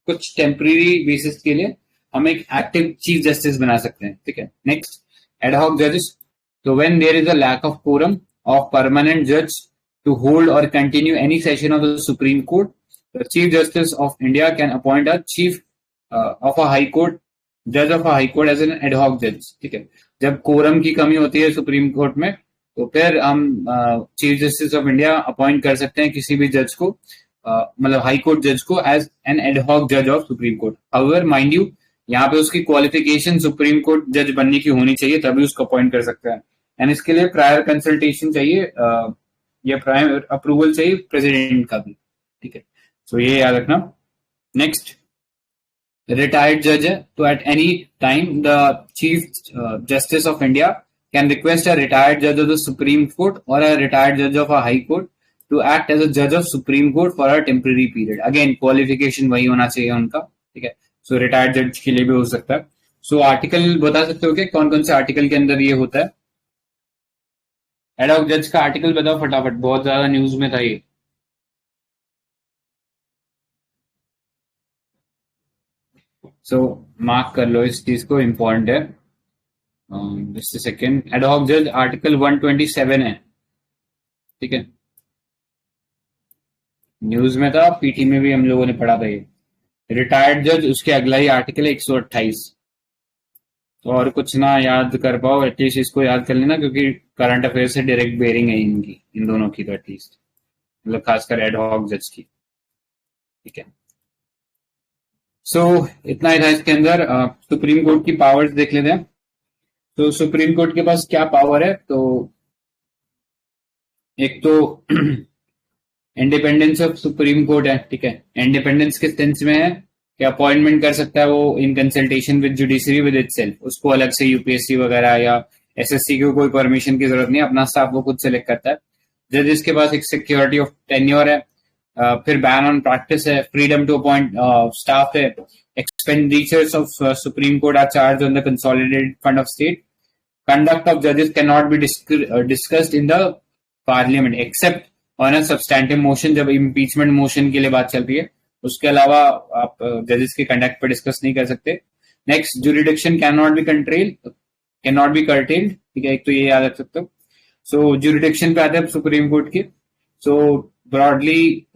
S1: कुछ टेम्परेरी बेसिस के लिए हम एक एक्टिव चीफ जस्टिस बना सकते हैं। ठीक है, नेक्स्ट एडहॉक जजेस। So when there is a lack of quorum of permanent judge to hold or continue any session of the Supreme Court, the Chief Justice of India can appoint a chief of a high court, judge of a high court as an ad hoc judge. ठीक है, जब कोरम की कमी होती है सुप्रीम कोर्ट में तो फिर हम chief justice of India appoint कर सकते हैं किसी भी जज को, मतलब हाई कोर्ट जज को, एज एन एड हॉक जज of supreme court. However mind you, यहाँ पे उसकी क्वालिफिकेशन सुप्रीम कोर्ट जज बनने की होनी चाहिए, तभी उसको अपॉइंट कर सकते हैं। एंड इसके लिए प्रायर कंसल्टेशन चाहिए या प्रायर अप्रूवल चाहिए प्रेसिडेंट का भी। ठीक है, सो ये याद रखना। नेक्स्ट रिटायर्ड जज है, तो at any time the chief justice of India can request a retired जज ऑफ द सुप्रीम कोर्ट और अ रिटायर्ड जज of a high court to act as a जज of supreme court for a temporary period. Again qualification वही होना चाहिए उनका। ठीक है, सो रिटायर्ड जज के लिए भी हो सकता है। सो आर्टिकल बता सकते हो क्या कौन कौन से आर्टिकल के अंदर ये होता है? एडहॉक जज का आर्टिकल बताओ फटाफट, बहुत ज्यादा न्यूज में था ये। सो मार्क कर लो इस चीज को, इंपॉर्टेंट है। जस्ट सेकेंड, एडहॉक जज आर्टिकल 127 है। ठीक है, न्यूज में था, पीटी में भी हम लोगों ने पढ़ा था ये। रिटायर्ड जज उसके अगला ही आर्टिकल है 128। तो और कुछ ना याद कर पाओ, एटलीस्ट इसको याद कर लेना क्योंकि करंट अफेयर से डायरेक्ट बेरिंग है इनकी, इन दोनों की तो एटलीस्ट, मतलब खासकर एडहॉक जज की। ठीक है, सो इतना ही था इसके अंदर। सुप्रीम कोर्ट की पावर्स देख लेते हैं। तो सुप्रीम कोर्ट के पास क्या पावर है? तो एक तो इंडिपेंडेंस ऑफ सुप्रीम कोर्ट है। ठीक है, इंडिपेंडेंस किस सेंस में है कि अपॉइंटमेंट कर सकता है वो in consultation with judiciary with itself. उसको अलग से यूपीएससी वगैरह या एसएससी को कोई परमिशन की जरूरत नहीं, अपना स्टाफ वो खुद सेलेक्ट करता है। जजेस के पास एक सिक्योरिटी ऑफ टेन्योर है, फिर बैन ऑन प्रैक्टिस है, फ्रीडम टू अपॉइंट स्टाफ है, expenditures of supreme court are charge on the consolidated fund of state, conduct of जजेस can not be discussed in the parliament except on a substantive motion, जब इम्पीचमेंट मोशन के लिए बात चल रही है। उसके अलावा आप जजेस के कंडक्ट पर डिस्कस नहीं कर सकते। Next, jurisdiction cannot be curtailed, ठीक है, एक तो ये याद रख सकते हो. सो jurisdiction पे आते हैं सुप्रीम कोर्ट के. सो ब्रॉडली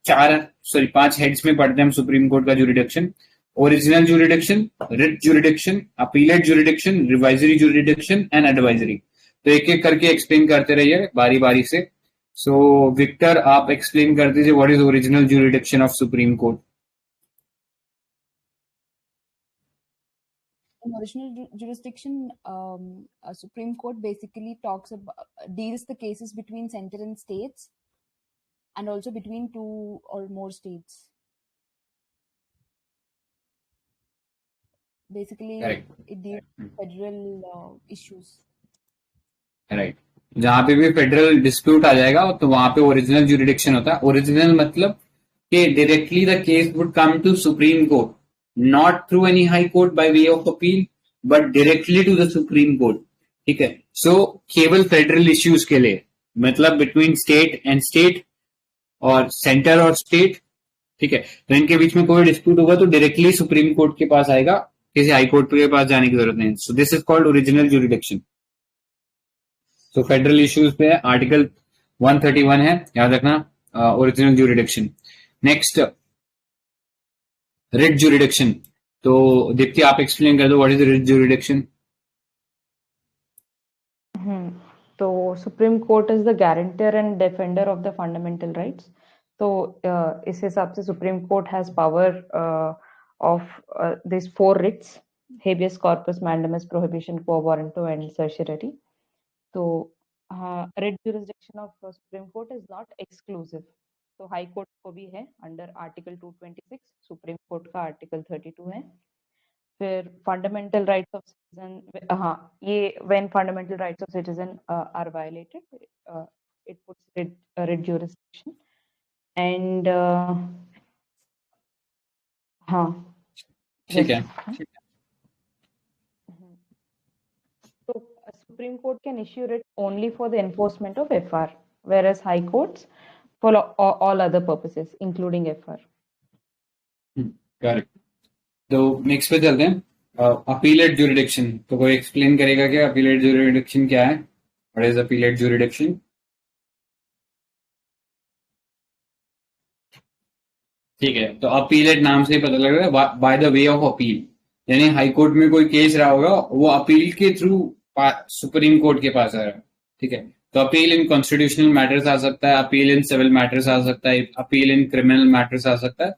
S1: 5 हेड्स में पढ़ते हैं हम सुप्रीम कोर्ट का jurisdiction. Original jurisdiction, writ jurisdiction, appellate jurisdiction, revisory jurisdiction and advisory. तो एक एक करके एक्सप्लेन करते रहिए बारी बारी से. सो विक्टर, आप एक्सप्लेन कर दीजिए what is original jurisdiction of supreme court.
S5: In original jurisdiction, a Supreme Court basically deals the cases between center and states, and also between 2 or more states. Basically,
S1: Correct.
S5: it deals with federal issues.
S1: Right. जहां पे भी फेडरल डिस्प्यूट आ जाएगा तो वहां पे ओरिजिनल jurisdiction होता है. ओरिजिनल मतलब कि directly the case would come to supreme court, not through any high court by way of appeal, but directly to the supreme court. ठीक है. सो केवल फेडरल इश्यूज के लिए, मतलब बिटवीन स्टेट एंड स्टेट और सेंटर और स्टेट. ठीक है. तो इनके बीच में कोई डिस्प्यूट होगा तो डायरेक्टली सुप्रीम कोर्ट के पास आएगा, किसी हाई कोर्ट के पास जाने की जरूरत नहीं. So this is called original jurisdiction. So federal issues पे आर्टिकल 131 है, याद रखना, original jurisdiction. Next, writ jurisdiction. तो दीप्ति, आप एक्सप्लेन कर दो व्हाट इज रिट jurisdiction.
S3: तो supreme court is the guarantor and defender of the fundamental rights. तो इस हिसाब से supreme court has power of this 4 writs: habeas corpus, mandamus, prohibition, quo warranto and certiorari. तो writ jurisdiction of supreme court is not exclusive. तो हाई कोर्ट को भी है अंडर आर्टिकल 226, सुप्रीम कोर्ट का आर्टिकल 32 है. फिर फंडामेंटल राइट्स ऑफ सिटीजन, ये when fundamental rights of citizen are violated, it puts writ jurisdiction. And
S1: ठीक है.
S3: So Supreme Court can issue writ only for the enforcement of FR, whereas High Courts for all other purposes, including FR.
S1: Correct. तो नेक्स्ट पे चलते हैं. Appellate jurisdiction. तो कोई एक्सप्लेन करेगा क्या अपीलेट jurisdiction क्या है? What is appellate jurisdiction? ठीक है. तो अपीलेट नाम से ही पता लग रहा है, by the way of appeal, यानी हाई कोर्ट में कोई केस रहा होगा, वो अपील के थ्रू सुप्रीम कोर्ट के पास आ रहा है. ठीक है. तो अपील इन कॉन्स्टिट्यूशनल मैटर्स आ सकता है, अपील इन सिविल मैटर्स आ सकता है, अपील इन क्रिमिनल मैटर्स आ सकता है,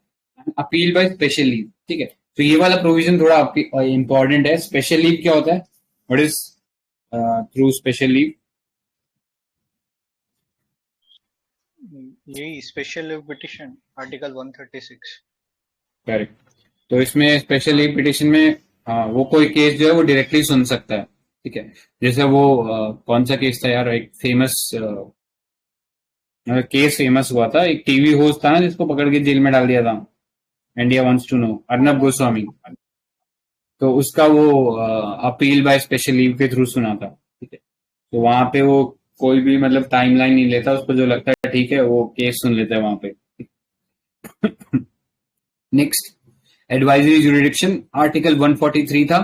S1: अपील बाय स्पेशल लीव. ठीक है. तो ये वाला प्रोविजन थोड़ा इंपॉर्टेंट है. स्पेशल लीव क्या होता है? What is through special leave?
S4: यही special leave petition, article 136.
S1: Correct. तो इसमें स्पेशल लीव पिटिशन में वो कोई केस जो है वो डायरेक्टली सुन सकता है. ठीक है. जैसे वो कौन सा केस था यार, एक फेमस केस फेमस हुआ था, एक टीवी होस्ट था ना जिसको पकड़ के जेल में डाल दिया था, India wants to know, Arnab Goswami. तो उसका वो अपील बाय स्पेशल लीव के थ्रू सुना था. ठीक है. तो वहां पे वो कोई भी मतलब टाइमलाइन नहीं लेता, उसको जो लगता है ठीक है वो केस सुन लेता है वहां पे. Next, advisory jurisdiction. आर्टिकल 143 था.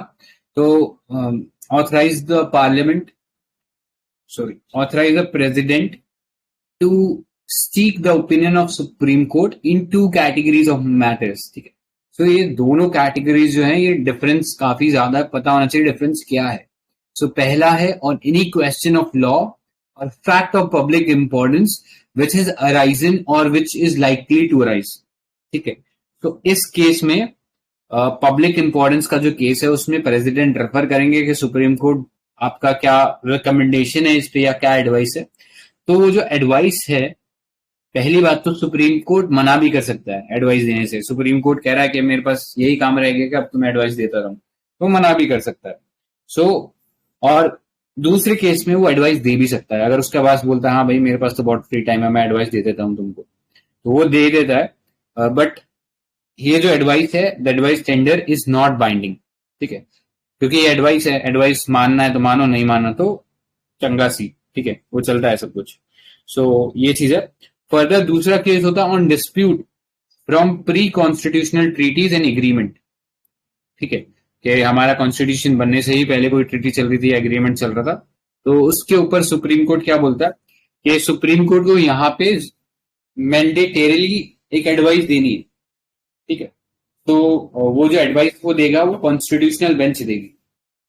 S1: तो authorize the president to seek the opinion of Supreme Court in 2 categories of matters. ठीक है. तो ये दोनों कैटेगरीज जो है, ये डिफरेंस काफी ज्यादा पता होना चाहिए डिफरेंस क्या है. सो पहला है on any question of law और fact of public importance which is arisen और which is likely to arise. ठीक है. तो इस केस में पब्लिक इंपॉर्टेंस का जो केस है उसमें प्रेसिडेंट रेफर करेंगे कि सुप्रीम कोर्ट आपका क्या रिकमेंडेशन है इस पे या क्या एडवाइस है. तो वो जो एडवाइस है, पहली बात तो सुप्रीम कोर्ट मना भी कर सकता है एडवाइस देने से. सुप्रीम कोर्ट कह रहा है कि मेरे पास यही काम रह गया कि अब तुम्हें एडवाइस देता रहूं, तो मना भी कर सकता है. और दूसरे केस में वो एडवाइस दे भी सकता है. अगर उसके पास बोलता है हाँ भाई मेरे पास तो बहुत फ्री टाइम है, मैं एडवाइस दे देता हूँ तुमको, तो वो दे देता है. बट ये जो एडवाइस है, the advice tender is not binding. ठीक है. क्योंकि ये एडवाइस है, एडवाइस मानना है तो मानो, नहीं मानना तो चंगा सी. ठीक है. वो चलता है सब कुछ. सो ये चीज है. फर्दर दूसरा केस होता है on dispute from pre constitutional treaties and agreement. ठीक है. कि हमारा कॉन्स्टिट्यूशन बनने से ही पहले कोई ट्रीटी चल रही थी, एग्रीमेंट चल रहा था, तो उसके ऊपर सुप्रीम कोर्ट क्या बोलता है कि सुप्रीम कोर्ट को यहाँ पे मैंडेटरीली एक एडवाइस देनी है, ठीक है। तो वो जो एडवाइस वो देगा वो कॉन्स्टिट्यूशनल बेंच देगी,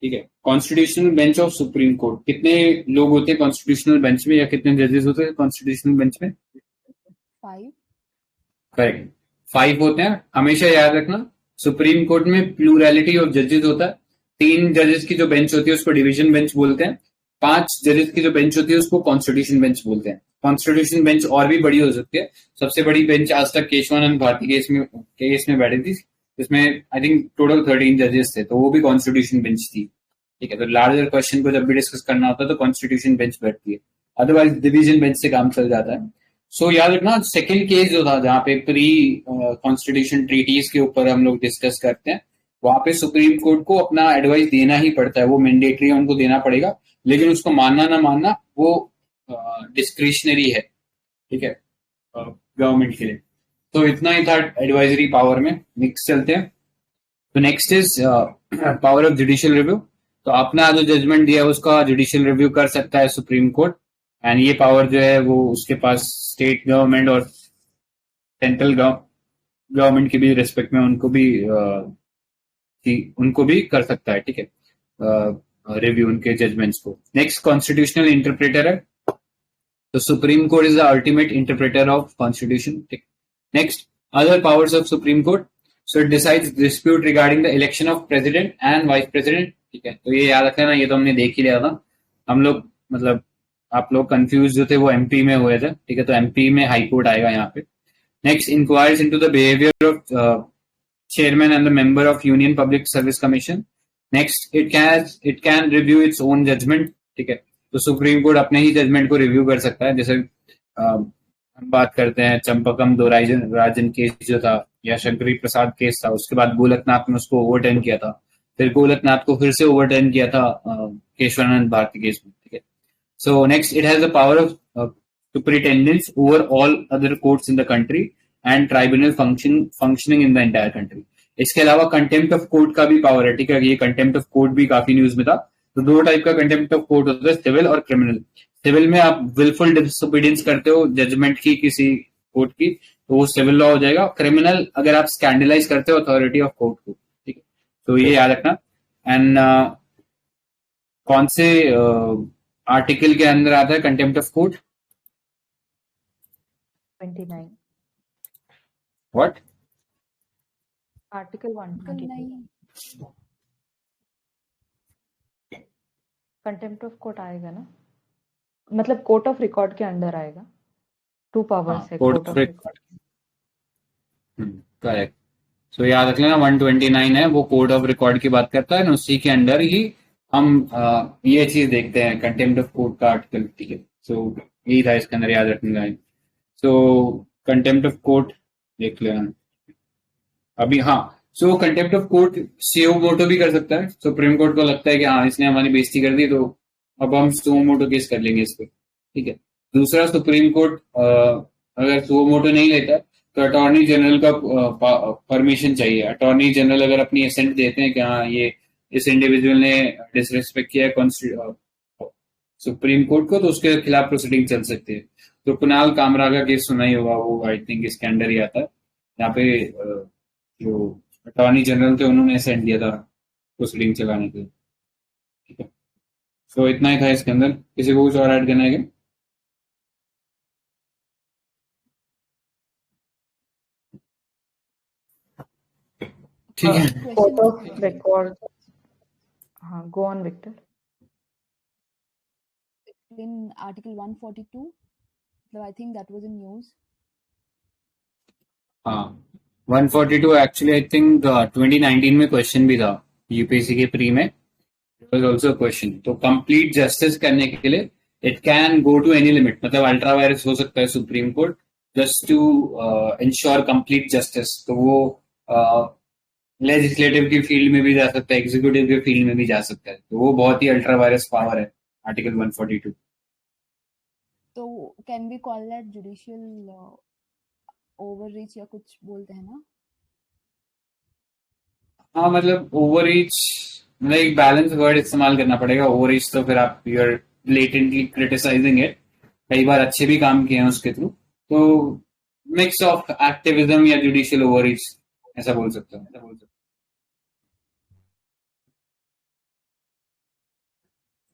S1: ठीक है। Constitutional bench of supreme court, कितने लोग होते हैं कॉन्स्टिट्यूशनल बेंच में, या कितने जजेस होते हैं कॉन्स्टिट्यूशनल बेंच में?
S5: 5.
S1: करेक्ट, 5 होते हैं। हमेशा याद रखना सुप्रीम कोर्ट में प्लूरैलिटी ऑफ जजेस होता है। 3 जजेस की जो बेंच होती है उसको डिवीजन बेंच बोलते हैं। 5 जजेस की जो बेंच होती है उसको कॉन्स्टिट्यूशन बेंच बोलते हैं। कॉन्स्टिट्यूशन बेंच और भी बड़ी हो सकती है। सबसे बड़ी बेंच आज तक केशवानंद भारती केस में बैठी थी, जिसमें आई थिंक टोटल 13 जजेस थे, तो वो भी कॉन्स्टिट्यूशन बेंच थी, ठीक है। तो लार्जर क्वेश्चन को जब भी डिस्कस करना होता है तो कॉन्स्टिट्यूशन बेंच बैठती है, अदरवाइज डिवीजन बेंच से काम चल जाता है। सो याद रखना सेकंड केस जो था जहां पे प्री कॉन्स्टिट्यूशन ट्रीटीज के ऊपर हम लोग डिस्कस करते हैं, वहां पे सुप्रीम कोर्ट को अपना एडवाइस देना ही पड़ता है, वो मैंडेटरी उनको देना पड़ेगा, लेकिन उसको मानना ना मानना वो डिस्क्रिशनरी है, ठीक है, गवर्नमेंट के लिए। तो इतना ही था एडवाइजरी पावर में। नेक्स्ट चलते हैं। तो next is power of judicial review. तो अपना जो जजमेंट दिया है उसका जुडिशियल रिव्यू कर सकता है सुप्रीम कोर्ट, एंड ये पावर जो है वो उसके पास स्टेट गवर्नमेंट और सेंट्रल गवर्नमेंट की भी रिस्पेक्ट में उनको भी कर सकता है, ठीक है, रिव्यू उनके जजमेंट्स को। नेक्स्ट कॉन्स्टिट्यूशनल इंटरप्रेटर है, तो supreme court is the ultimate interpreter of constitution, ठीक। Next other powers of supreme court, so it decides dispute regarding the election of president and vice president, ठीक है। तो ये याद रखना ना, ये तो हमने देख ही लिया था। हम लोग मतलब आप लोग कंफ्यूज जो थे वो एमपी में हुए थे, ठीक है, तो एमपी में हाई कोर्ट आएगा यहाँ पे। Next enquires into the behaviour of chairman and the member of Union Public Service Commission. Next, it can review its own judgment, ठीक है। तो सुप्रीम कोर्ट अपने ही जजमेंट को रिव्यू कर सकता है, जैसे हम बात करते हैं चंपकम दो राजन केस जो था, या शंकरी प्रसाद केस था, उसके बाद गोलकनाथ ने उसको ओवरटर्न किया था, फिर गोलकनाथ को फिर से ओवरटर्न किया था केशवानंद भारती केस में, ठीक है। So next, it has the power of superintendence over all other courts in the country and tribunal functioning in the entire country. इसके अलावा कंटेम्प्ट ऑफ कोर्ट का भी पावर है, ठीक है। ये कंटेम्प्ट ऑफ कोर्ट भी काफी न्यूज में था। तो 2 टाइप का कंटेम्प्ट ऑफ कोर्ट होता है, सिविल और क्रिमिनल। सिविल में आप विलफुल डिसोबीडियंस करते हो जजमेंट की किसी कोर्ट की, तो वो सिविल लॉ हो जाएगा। क्रिमिनल अगर आप स्कैंडलाइज करते हो अथॉरिटी ऑफ कोर्ट को, ठीक है। तो ये याद रखना। एंड कौन से आर्टिकल के अंदर आता है contempt of court?
S3: 29.
S1: What?
S3: Article 129. Contempt of court आएगा ना, मतलब कोर्ट ऑफ रिकॉर्ड के अंडर आएगा। 2 पावर्स है कोर्ट ऑफ रिकॉर्ड।
S1: करेक्ट। सो याद रख लेना 129 है, वो कोर्ट ऑफ रिकॉर्ड की बात करता है ना, उसी के अंडर ही हम ये चीज देखते हैं, कंटेम्प्ट ऑफ कोर्ट का आर्टिकल, ठीक है। सो यही था इसके अंदर, याद रखना है। सो कंटेम्प्ट ऑफ कोर्ट देख लेना अभी। हाँ, सो कंटेम्प्ट ऑफ कोर्ट सीओ मोटो भी कर सकता है। सुप्रीम कोर्ट को लगता है कि हाँ इसने हमारी बेइज्जती कर दी, तो अब हम सुओ मोटो केस कर लेंगे इस पर, ठीक है। दूसरा, सुप्रीम कोर्ट अगर सुओ मोटो नहीं लेता तो अटॉर्नी जनरल का परमिशन चाहिए। अटॉर्नी जनरल अगर अपनी असेंट देते हैं कि हाँ ये इस इंडिविजुअल ने डिसरिस्पेक्ट किया है सुप्रीम कोर्ट को, तो उसके खिलाफ प्रोसीडिंग चल सकती है। तो कुणाल कामरा का केस सुना ही होगा, वो आई थिंक इसके अंडर ही आता है। यहाँ पे जो अटॉर्नी जनरल थे उन्होंने असेंट दिया था प्रोसीडिंग चलाने के लिए, ठीक है। सो इतना ही था इसके अंदर। किसी को कुछ और ऐड करना है क्या? ठीक है।
S3: कोर्ट ऑफ रिकॉर्ड, हाँ, go on Victor.
S5: In Article 142, so I think that was in news.
S1: हाँ, 142 एक्चुअली आई थिंक 2019 में क्वेश्चन भी था यूपीएससी के प्री में, इट वाज आल्सो क्वेश्चन। तो कंप्लीट जस्टिस करने के लिए it can go to any limit, मतलब अल्ट्रा वायरस हो सकता है supreme court just to ensure complete justice. तो वो लेजिस्लेटिव की फील्ड में भी जा सकता है, एग्जीक्यूटिव के फील्ड में भी जा सकता है। तो वो बहुत ही अल्ट्रा वायरस पावर है आर्टिकल 142।
S5: तो can we call that judicial overreach या कुछ बोलते हैं ना?
S1: हाँ मतलब ओवर रीच, मतलब एक बैलेंस वर्ड इस्तेमाल करना पड़ेगा। ओवर रीच तो फिर आप यू आर ब्लेटेंटली क्रिटिसाइजिंग इट। कई बार अच्छे भी काम किए हैं उसके थ्रू, तो मिक्स ऑफ एक्टिविज्म या जुडिशियल ओवर रीच ऐसा बोल सकते हो।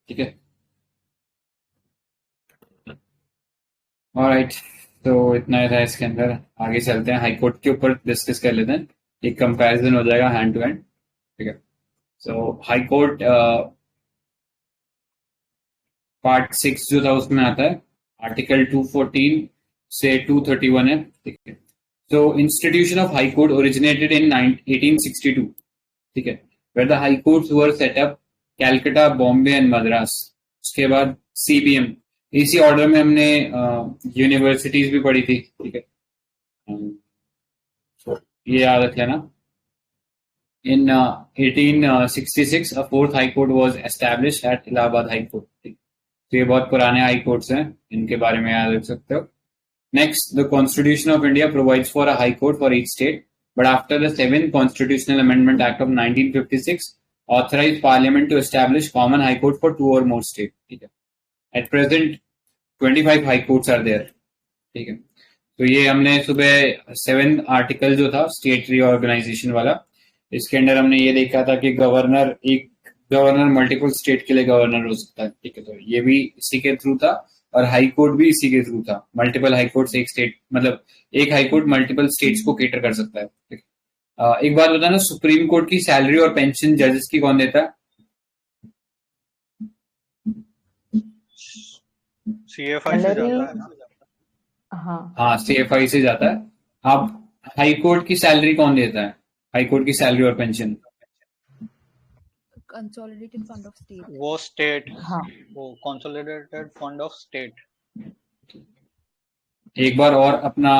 S1: ठीक है, ऑलराइट। तो इतना ही था इसके अंदर। आगे चलते हैं, हाई कोर्ट के ऊपर डिस्कस कर लेते हैं। एक कंपैरिजन हो जाएगा हैंड टू हैंड। ठीक है, सो हाई कोर्ट पार्ट 6 जो था उसमें आता है आर्टिकल 214 से 231 है। ठीक है, so institution of high court originated in 1862. ठीक है, where the high courts were set up Calcutta, Bombay and Madras. उसके बाद CBM, इसी ऑर्डर में हमने यूनिवर्सिटीज भी पढ़ी थी। ठीक है, so, ये याद रख लेना। In 1866 a fourth high court was established at Allahabad High Court. तो ये बहुत पुराने हाई कोर्ट्स हैं, इनके बारे में याद रख सकते हो। Next, the Constitution of India provides for a high court for each state, but after the 7th Constitutional Amendment Act of 1956, authorized Parliament to establish common high court for 2 or more states. ठीक है, at present 25 high courts are there. ठीक है, तो ये हमने सुबह 7 आर्टिकल जो था स्टेट रीऑर्गेनाइजेशन वाला, इसके अंदर हमने ये देखा था कि गवर्नर मल्टीपल स्टेट के लिए गवर्नर हो सकता है। ठीक है, तो ये भी इसी के थ्रू था और हाई कोर्ट भी इसी के थ्रू था। मल्टीपल हाई कोर्ट्स एक स्टेट, मतलब एक हाई कोर्ट मल्टीपल स्टेट्स को केटर कर सकता है। ठीक है, एक बात बताना, सुप्रीम कोर्ट की सैलरी और पेंशन जजेस की कौन देता है?
S4: CFI से जाता है ना?
S1: हाँ, CFI से जाता है। अब हाई कोर्ट की सैलरी कौन देता है? हाई कोर्ट की सैलरी और pension
S5: consolidated fund of state,
S4: वो स्टेट,
S3: हाँ
S4: वो कंसोलिडेटेड फंड ऑफ स्टेट।
S1: एक बार और अपना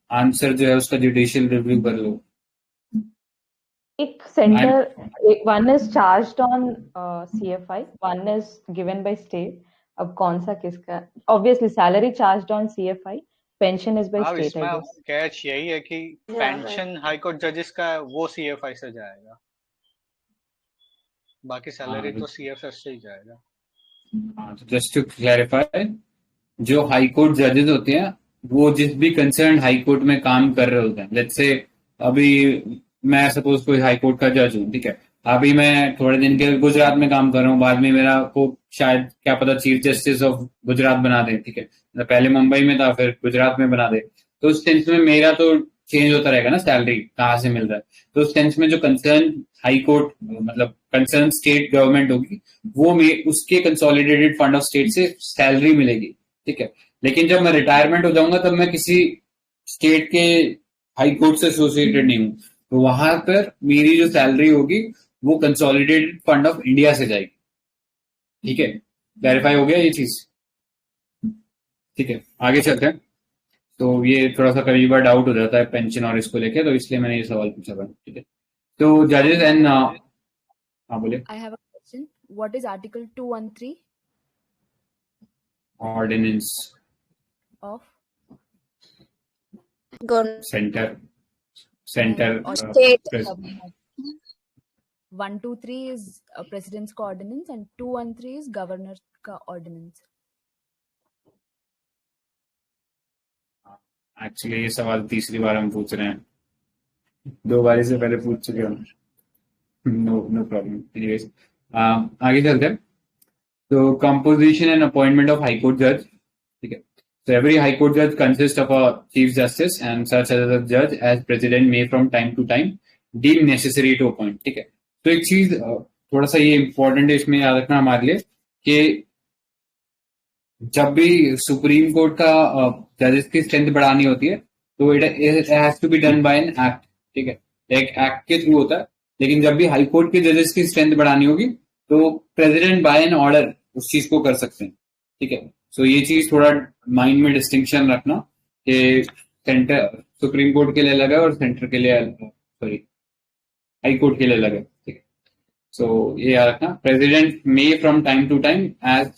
S1: आंसर जो है उसका जुडिशियल रिव्यू कर लो।
S3: एक centre, one is charged on CFI, one is given by state. अब कौन सा किसका? Obviously salary charged on CFI, pension is by
S4: अब
S3: स्टेट। आई
S4: इसमें
S3: गेस
S4: कैच यही है कि पेंशन हाई कोर्ट जजेस का है, वो CFI से जाएगा, बाकी सैलरी तो CFS से ही जाएगा।
S1: हाँ, तो जस्ट टू क्लैरिफाई, जो हाई कोर्ट जजेस होते हैं वो जिस भी कंसर्न हाई कोर्ट में काम कर रहे होते हैं, लेट्स से अभी मैं सपोज कोई हाई कोर्ट का जज हूँ। ठीक है, अभी मैं थोड़े दिन के लिए गुजरात में काम कर रहा हूँ, बाद में मेरा को शायद क्या पता चीफ जस्टिस ऑफ गुजरात बना दे। ठीक है, पहले मुंबई में था फिर गुजरात में बना दे, तो उस सेंस में मेरा तो चेंज होता रहेगा ना, सैलरी कहाँ से मिल रहा है। तो उस सेंस में जो कंसर्न हाई कोर्ट मतलब कंसर्न स्टेट गवर्नमेंट होगी, वो उसके कंसोलिडेटेड फंड ऑफ स्टेट से सैलरी मिलेगी। ठीक है, लेकिन जब मैं रिटायरमेंट हो जाऊंगा तब मैं किसी स्टेट के हाई कोर्ट से एसोसिएटेड नहीं हूँ, तो वहां पर मेरी जो सैलरी होगी वो कंसोलिडेटेड फंड ऑफ इंडिया से जाएगी। ठीक है, क्लैरिफाई हो गया ये चीज? ठीक है, आगे चलते हैं। तो ये थोड़ा सा कई बार डाउट हो जाता है पेंशन और इसको लेके, तो इसलिए मैंने ये सवाल पूछा था। ठीक है, तो जजेस एंड हाँ बोलिए।
S5: I have a question. What is Article 213
S1: ordinance
S5: of
S1: centre
S5: or
S2: State.
S5: 123 is a president's का ordinance and 213 is governor का ordinance.
S1: एक्चुअली ये सवाल तीसरी बार हम पूछ रहे हैं, 2 बार से पहले पूछ चुके हम। No problem. एनीवेज आगे चलते हैं। तो composition and appointment of high court जज। ठीक है, so every high court judge consists of a chief justice and such as a judge as president may from time to time deem necessary to appoint. ठीक है, तो एक चीज थोड़ा सा ये इंपॉर्टेंट है इसमें याद रखना हमारे लिए कि जब भी सुप्रीम कोर्ट का जजेस की स्ट्रेंथ बढ़ानी होती है तो it has to be done by an act. ठीक है, एक एक्ट के थ्रू होता है, लेकिन जब भी हाई कोर्ट के जजेस की स्ट्रेंथ बढ़ानी होगी तो प्रेसिडेंट बाय एन ऑर्डर उस चीज को कर सकते हैं। ठीक है, सो ये चीज थोड़ा माइंड में डिस्टिंक्शन रखना कि सेंटर सुप्रीम कोर्ट के लिए अलग है और सेंटर के लिए सॉरी हाई कोर्ट के लिए अलग है। ठीक है, सो ये याद रखना, president may from time to time as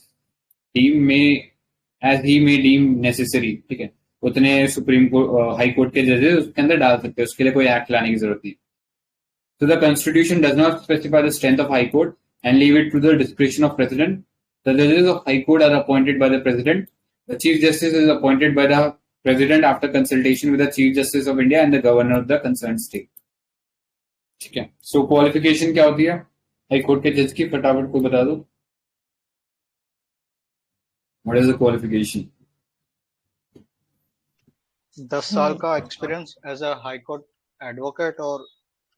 S1: he may deem necessary. ठीक है, उतने सुप्रीम कोर्ट हाई कोर्ट के जजेस उसके अंदर डाल सकते हैं, उसके लिए कोई एक्ट लाने की जरूरत नहीं। So the Constitution does not specify the strength of High Court and leave it to the discretion of President. The judges of High Court are appointed by the President. The Chief Justice is appointed by the President after consultation with the Chief Justice of India and the Governor of the concerned state. ठीक है. So qualification क्या होती है हाई कोर्ट के जज की, फटाफट को बता दो. What is the qualification?
S4: 10 साल का experience as a high court advocate और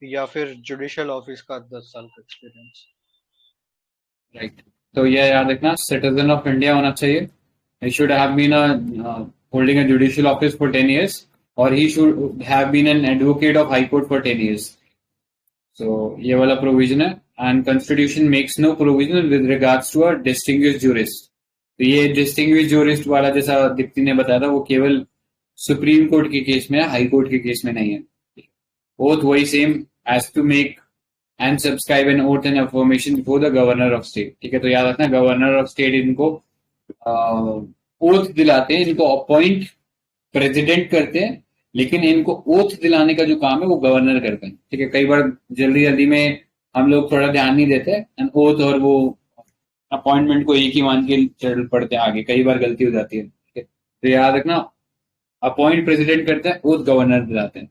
S4: या फिर जुडिशियल ऑफिस का 10 साल का एक्सपीरियंस.
S1: राइट. तो ये याद रखना, सिटीजन ऑफ इंडिया होना चाहिए. He should have been holding a judicial office for 10 years, or he should have been an advocate of High Court for 10 years. So ये वाला provision है. And Constitution makes no provision with regards to a distinguished jurist. तो ये distinguished jurist वाला जैसा दीप्ति ने बताया था वो केवल सुप्रीम कोर्ट के केस में है, हाई कोर्ट के केस में नहीं है. Both वही same as to make and subscribe an oath and affirmation before the governor of state. ठीक है. तो याद रखना, गवर्नर ऑफ स्टेट इनको ओथ दिलाते हैं, इनको अपॉइंट प्रेसिडेंट करते हैं, लेकिन इनको ओथ दिलाने का जो काम है वो गवर्नर करते हैं. ठीक है. कई बार जल्दी जल्दी में हम लोग थोड़ा ध्यान नहीं देते एंड ओथ और वो अपॉइंटमेंट को एक ही मान के चल पड़ते हैं आगे, कई बार गलती हो जाती है. ठीक है. तो याद रखना, अपॉइंट प्रेसिडेंट करते हैं, ओथ गवर्नर दिलाते हैं.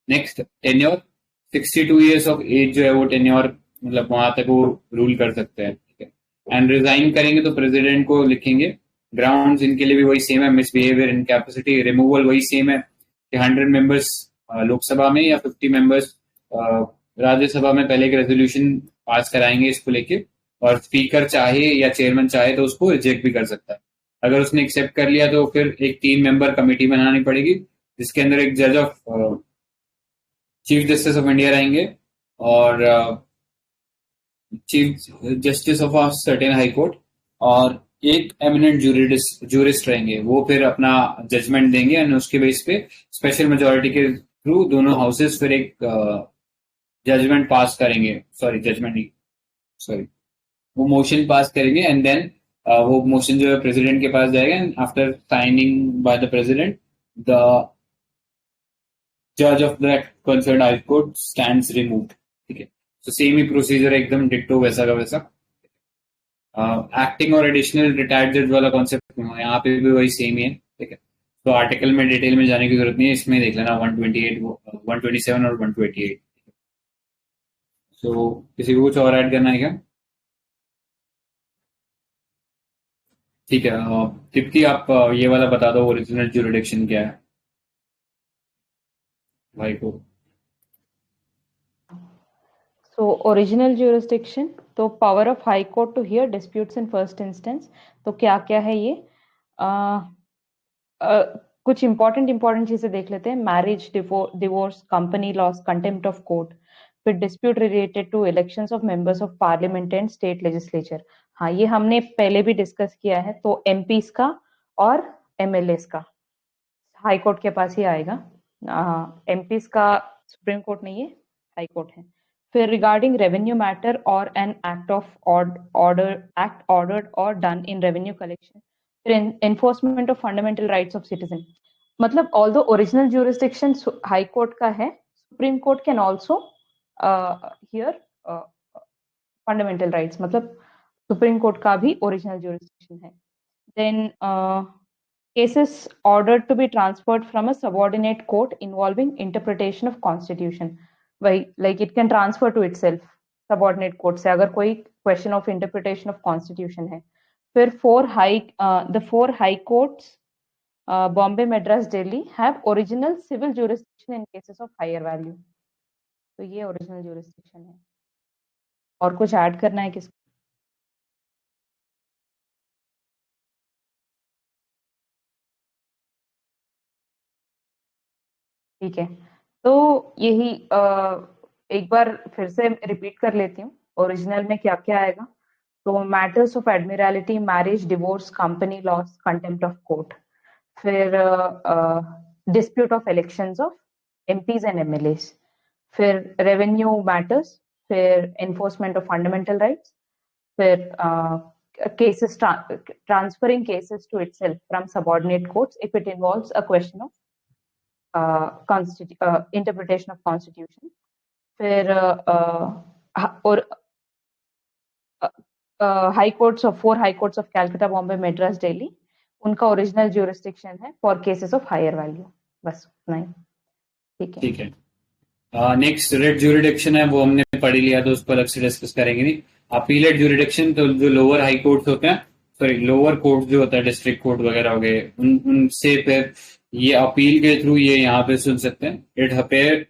S1: Next, tenure. 62 years of age जो है वो टेन्योर, मतलब वहां तक वो रूल कर सकते हैं. ठीक है. एंड रिजाइन करेंगे तो प्रेसिडेंट को लिखेंगे. ग्राउंड्स इनके लिए भी वही सेम है, मिसबिहेवियर, इनकैपेसिटी. रिमूवल वही सेम है कि 100 मेंबर्स लोकसभा में या 50 मेंबर्स राज्यसभा में पहले एक रेजोल्यूशन पास कराएंगे इसको लेके, और स्पीकर चाहे या चेयरमैन चाहे तो उसको रिजेक्ट भी कर सकता है. अगर उसने एक्सेप्ट कर लिया तो फिर एक 3 मेंबर कमेटी बनानी पड़ेगी जिसके अंदर एक जज of chief justice of India रहेंगे और chief justice of a certain high court और एक एमिनेंट जूरिस्ट रहेंगे. वो फिर अपना जजमेंट देंगे और उसके बेस पे स्पेशल मेजोरिटी के थ्रू दोनों हाउसेस फिर एक जजमेंट पास करेंगे. वो मोशन पास करेंगे एंड देन वो मोशन जो है प्रेसिडेंट के पास जाएगा and after signing by the president the जज of the concerned high court stands removed. ठीक है. तो सेम ही प्रोसीजर है, एकदम डिट्टो वैसा का वैसा. एक्टिंग और एडिशनल रिटायर्ड जज वाला कॉन्सेप्ट यहाँ पे भी वही सेम ही है. ठीक है. तो आर्टिकल में डिटेल में जाने की जरूरत नहीं है, इसमें देख लेना 128, 127 और 128. तो किसी को कुछ और ऐड करना है क्या? ठीक है. दीप्ति आप ये वाला बता दो, ओरिजिनल ज्यूरिडिक्शन क्या है भाई को.
S3: So original jurisdiction, तो power of high court to hear disputes in first instance. तो क्या क्या है ये? कुछ important चीजें देख लेते हैं. Marriage, divorce, company laws, contempt of court, फिर dispute related to elections of members of parliament and state legislature. हाँ, ये हमने पहले भी डिस्कस किया है. तो MPs का और MLAs का हाई कोर्ट के पास ही आएगा. MPs का सुप्रीम कोर्ट नहीं है, हाई कोर्ट है. फिर रिगार्डिंग रेवेन्यू मैटर और एन एक्ट ऑर्डर्ड और डन इन रेवेन्यू कलेक्शन. फिर enforcement of fundamental rights of citizen. मतलब although original jurisdiction high court का है, supreme court can also hear fundamental rights, मतलब सुप्रीम कोर्ट का भी ओरिजिनल ज्यूरिसडिक्शन है. Then cases ordered to be transferred from a subordinate court involving interpretation of constitution. Like it can transfer to itself subordinate court से अगर कोई question of interpretation of constitution है. फिर the 4 high courts Bombay, Madras, Delhi have original civil jurisdiction in cases of higher value. तो ये original jurisdiction है. और कुछ ऐड करना है किसको? ठीक है. तो यही एक बार फिर से रिपीट कर लेती हूँ. ओरिजिनल में क्या क्या आएगा? तो matters of admiralty, marriage, divorce, company laws, contempt of court. फिर dispute of elections of MPs and MLAs. फिर रेवेन्यू मैटर्स. फिर एनफोर्समेंट ऑफ फंडामेंटल राइट्स. फिर cases transferring cases to itself from subordinate courts if it involves a question of interpretation of constitution. फिर और high courts of 4 high courts of Calcutta, Bombay, Madras, Delhi, उनका ओरिजिनल ज्यूरिसडिक्शन है for cases of higher value. बस उतना ही। ठीक है।
S1: ठीक है। नेक्स्ट रेड ज्यूरिडिक्शन है, वो हमने पढ़ ही लिया तो उसको अलग से डिस्कस करेंगे नहीं। अपीलेट ज्यूरिडिक्शन तो जो लोअर हाई कोर्ट्स होते हैं, सॉरी लोअर कोर्ट जो होता है, डिस्ट्रिक्ट कोर्ट वगैरह हो गए, उनसे फिर ये अपील के थ्रू ये यहाँ पे सुन सकते हैं। इट अपेयर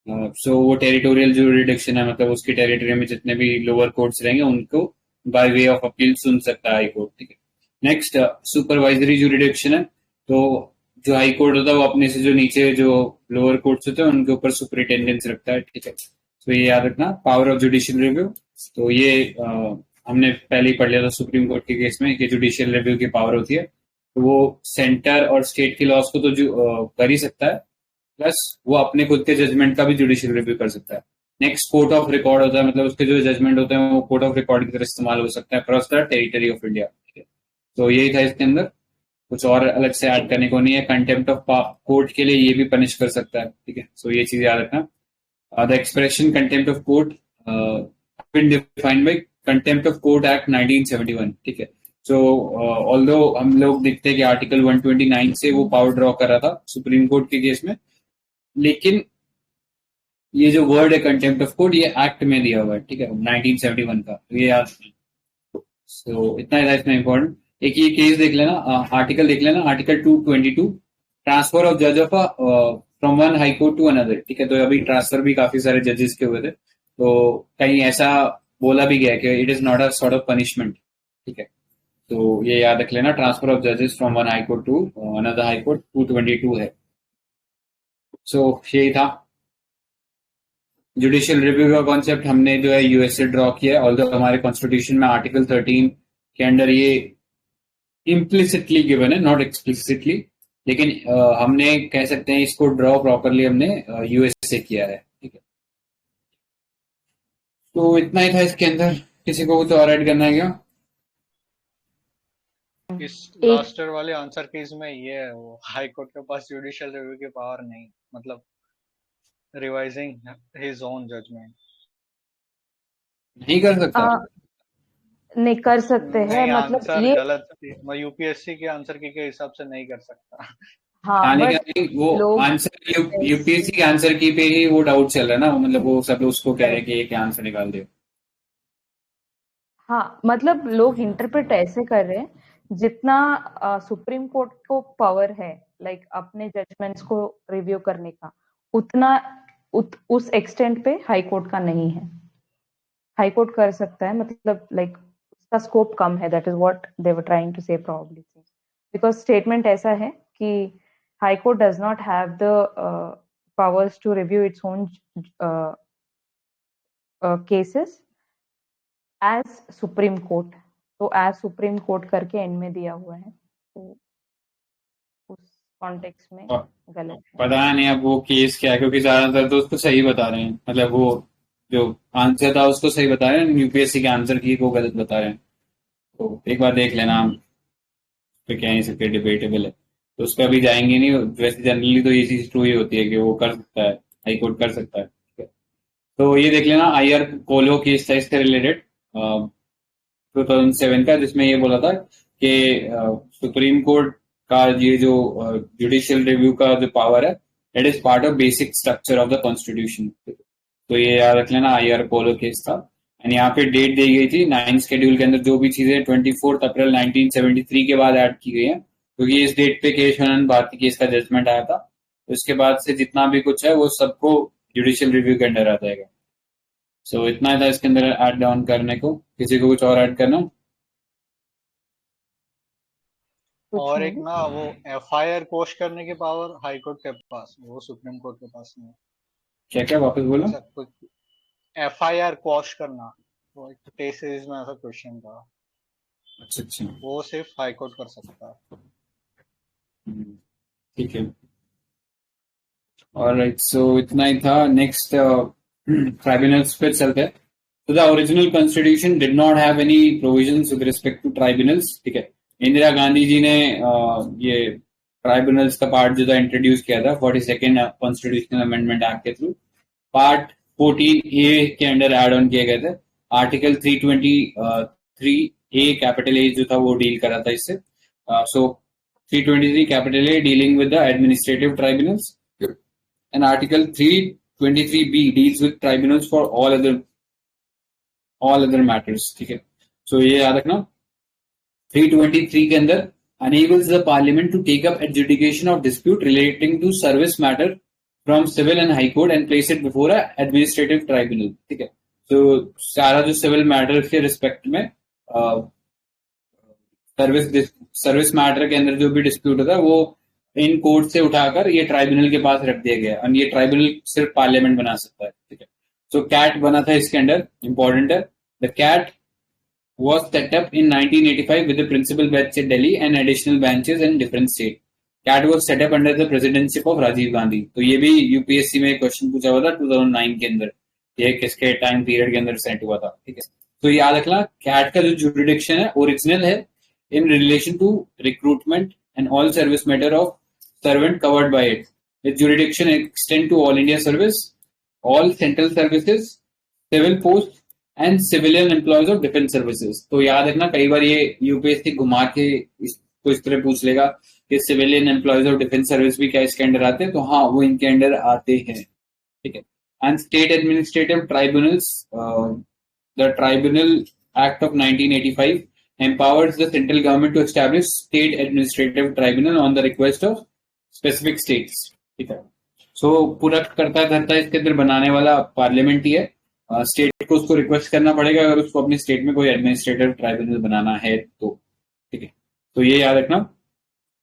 S1: सो वो टेरिटोरियल ज्यूरिडिक्शन है, मतलब उसकी टेरिटरी में जितने भी लोअर कोर्ट्स रहेंगे उनको बाय वे ऑफ अपील सुन सकता है हाई कोर्ट। ठीक है। नेक्स्ट सुपरवाइजरी ज्यूरिडिक्शन है, तो जो हाई कोर्ट होता है वो अपने से जो नीचे जो लोअर कोर्ट्स होते हैं उनके ऊपर सुपरिटेंडेंस रखता है। ठीक है, तो ये याद रखना। पावर ऑफ जुडिशियल रिव्यू, तो ये हमने पहले ही पढ़ लिया था सुप्रीम कोर्ट के केस में कि जुडिशियल रिव्यू की पावर होती है, तो वो सेंटर और स्टेट के लॉज को तो कर ही सकता है, प्लस वो अपने खुद के जजमेंट का भी जुडिशियल रिव्यू कर सकता है। नेक्स्ट कोर्ट ऑफ रिकॉर्ड होता है, मतलब उसके जो जजमेंट होते हैं वो कोर्ट ऑफ रिकॉर्ड की तरह इस्तेमाल हो सकता है across the territory of India. ठीक है, तो यही था इसके अंदर, कुछ और अलग से ऐड करने को नहीं है। कंटेम्प्ट ऑफ कोर्ट के लिए ये भी पनिश कर सकता है। ठीक है, सो ये चीज याद रखना। The expression contempt of court been defined by contempt of court act 1971। ठीक है, सो ऑल्दो हम लोग देखते हैं कि आर्टिकल 129 से वो पावर ड्रॉ कर रहा था सुप्रीम कोर्ट के केस में, लेकिन ये जो वर्ड है कंटेम्प्ट ऑफ कोर्ट ये एक्ट में दिया हुआ है। ठीक है, 1971 का, तो ये याद। सो इतना ही था इसमें इम्पोर्टेंट। एक ये केस देख लेना, आर्टिकल देख लेना, आर्टिकल 222, ट्रांसफर ऑफ जज of from one high court to another. ठीक है, तो अभी ट्रांसफर भी काफी सारे जजेस के हुए थे, तो कहीं ऐसा बोला भी गया कि it is not a sort of punishment. ठीक है, तो ये याद रख लेना, ट्रांसफर ऑफ जजेस from one high court to another high court 222 है। सो यही था जुडिशियल रिव्यू का कॉन्सेप्ट, हमने जो है यूएस से ड्रॉ किया है। ऑल्दो हमारे कॉन्स्टिट्यूशन में आर्टिकल 13 के अंडर ये इम्प्लिसिटली गिवन है, नॉट एक्सप्लिसिटली, लेकिन हमने कह सकते हैं इसको ड्रॉ प्रॉपरली हमने यूएस से किया है। ठीक है, तो इतना ही था इसके अंदर। किसी को कुछ और ऐड करना है क्या?
S4: इस लास्ट ईयर वाले आंसर कीज में ये है, वो हाई कोर्ट के पास जुडिशियल रिव्यू की पावर नहीं, मतलब रिवाइजिंग हिज ओन जजमेंट
S1: नहीं कर सकता।
S3: नहीं कर सकते हैं,
S4: नहीं,
S3: मतलब
S4: आंसर
S3: ये
S4: गलत, मैं यूपीएससी के आंसर की के हिसाब से नहीं कर सकता।
S3: हाँ,
S1: आने
S3: बट
S1: का वो
S3: लोग
S1: आंसर यूपीएससी के आंसर की पे ही वो डाउट चल रहा है ना, मतलब वो सब उसको कह रहे हैं कि ये क्या आंसर निकाल दे।
S3: हाँ, मतलब लोग इंटरप्रेट ऐसे कर रहे हैं जितना सुप्रीम कोर्ट को पावर है लाइक अपने जजमेंट्स को रिव्यू करने का, उतना उस एक्सटेंट पे हाई कोर्ट का नहीं है। हाई कोर्ट कर सकता है, मतलब लाइक उसका स्कोप कम है, that is what they were trying to say probably, because statement ऐसा है कि high court does not have the powers to review its own cases as supreme court, तो एज सुप्रीम कोर्ट करके एंड में दिया हुआ है, तो उस कॉन्टेक्स्ट में गलत है।
S1: पता नहीं अब वो केस क्या है, क्योंकि ज्यादातर तो उसको सही बता रहे हैं, मतलब वो जो आंसर था उसको सही बता रहे हैं, यूपीएससी के आंसर की को गलत बता रहे हैं। तो एक बार देख लेना, तो क्या ही सकते, डिबेटेबल है, तो उस पर अभी जाएंगे नहीं। वैसे जनरली तो ये चीज ट्रू ही होती है कि वो कर सकता है, हाई कोर्ट कर सकता है। ठीक है, तो ये देख लेना, आईआर कोलो केस था इससे रिलेटेड 2007 का, जिसमें ये बोला था कि सुप्रीम कोर्ट का ये जो जुडिशियल रिव्यू का जो पावर है, it is part of basic structure of the constitution. तो ये याद रख लेना, आईआर पोलो केस था। एंड यहाँ पे डेट दी गई थी 9 शेड्यूल के अंदर, जो भी चीजें 24 अप्रैल 1973 के बाद ऐड की गई है, क्योंकि इस डेट पे केशवानंद भारती केस का जजमेंट आया था। तो इसके बाद से जितना भी कुछ है वो सबको जुडिशियल रिव्यू के अंडर आ जाएगा। सो इतना था इसके अंदर ऐड डाउन करने को। किसी को कुछ और ऐड करना?
S4: और एक ना, वो एफआईआर कोश करने की पावर हाई कोर्ट के पास, वो सुप्रीम कोर्ट के पास नहीं।
S1: क्या क्या वापस बोलो?
S4: सब कुछ एफआईआर कोश करना, वो एक टेस्ट सीरीज में ऐसा क्वेश्चन था।
S1: अच्छा अच्छा,
S4: वो सिर्फ हाई कोर्ट कर सकता है।
S1: ठीक है, ऑलराइट, सो इतना ही था। नेक्स्ट ट्राइब्यूनल्स पे चलते हैं। तो the original constitution did not have any provisions with respect to tribunals. ठीक है, इंदिरा गांधी जी ने ये ट्राइब्यूनल्स का पार्ट जो था इंट्रोड्यूस किया था 42nd कॉन्स्टिट्यूशनल अमेंडमेंट एक्ट के थ्रू। पार्ट 14A के अंडर एड ऑन किए गए थे। आर्टिकल 323A कैपिटल ए जो था वो डील करा था इससे। सो 323 capital A dealing with the administrative tribunals, and article 323B deals with tribunals for all other matters. ठीक है, सो ये याद रखना। 323 के अंदर enables the parliament to take up adjudication of dispute relating to service matter from civil and high court and place it before a administrative tribunal। ठीक है, तो सारा जो सिविल मैटर के रिस्पेक्ट में सर्विस मैटर के अंदर जो भी डिस्प्यूट होता है वो इन कोर्ट से उठाकर ये ट्राइब्यूनल के पास रख दिया गया, और ये ट्राइब्यूनल सिर्फ पार्लियामेंट बना सकता है। ठीक है, सो कैट बना था इसके अंडर, इंपॉर्टेंट है। The CAT was set up in 1985 with the principal bench at Delhi and additional benches in different states. CAT was set up under the presidency of Rajiv Gandhi। तो ये भी यूपीएससी में क्वेश्चन पूछा हुआ था 2009 के अंदर, ये किसके टाइम पीरियड के अंदर सेट हुआ था। ठीक है, तो याद रखना कैट का जो जुरिडिक्शन है ओरिजिनल है in relation to recruitment and all service matter of servant covered by it. Its jurisdiction extend to all India service, all central services, civil posts and civilian employees of defence services. तो याद रखना कई बार ये यूपीएससी घुमा के इसको इस तरह पूछ लेगा कि civilian employees of defence service भी क्या इसके अंडर आते हैं, तो हाँ वो इनके अंडर आते हैं। ठीक है, and state administrative tribunals, the tribunal act of 1985 empowers the central government to establish state administrative tribunal on the request of specific states। ठीक है, सो पूरा करता धरता इसके अंदर बनाने वाला पार्लियामेंट ही है। स्टेट को उसको रिक्वेस्ट करना पड़ेगा अगर उसको अपनी स्टेट में कोई एडमिनिस्ट्रेटिव ट्राइब्यूनल बनाना है तो। ठीक है, तो ये याद रखना।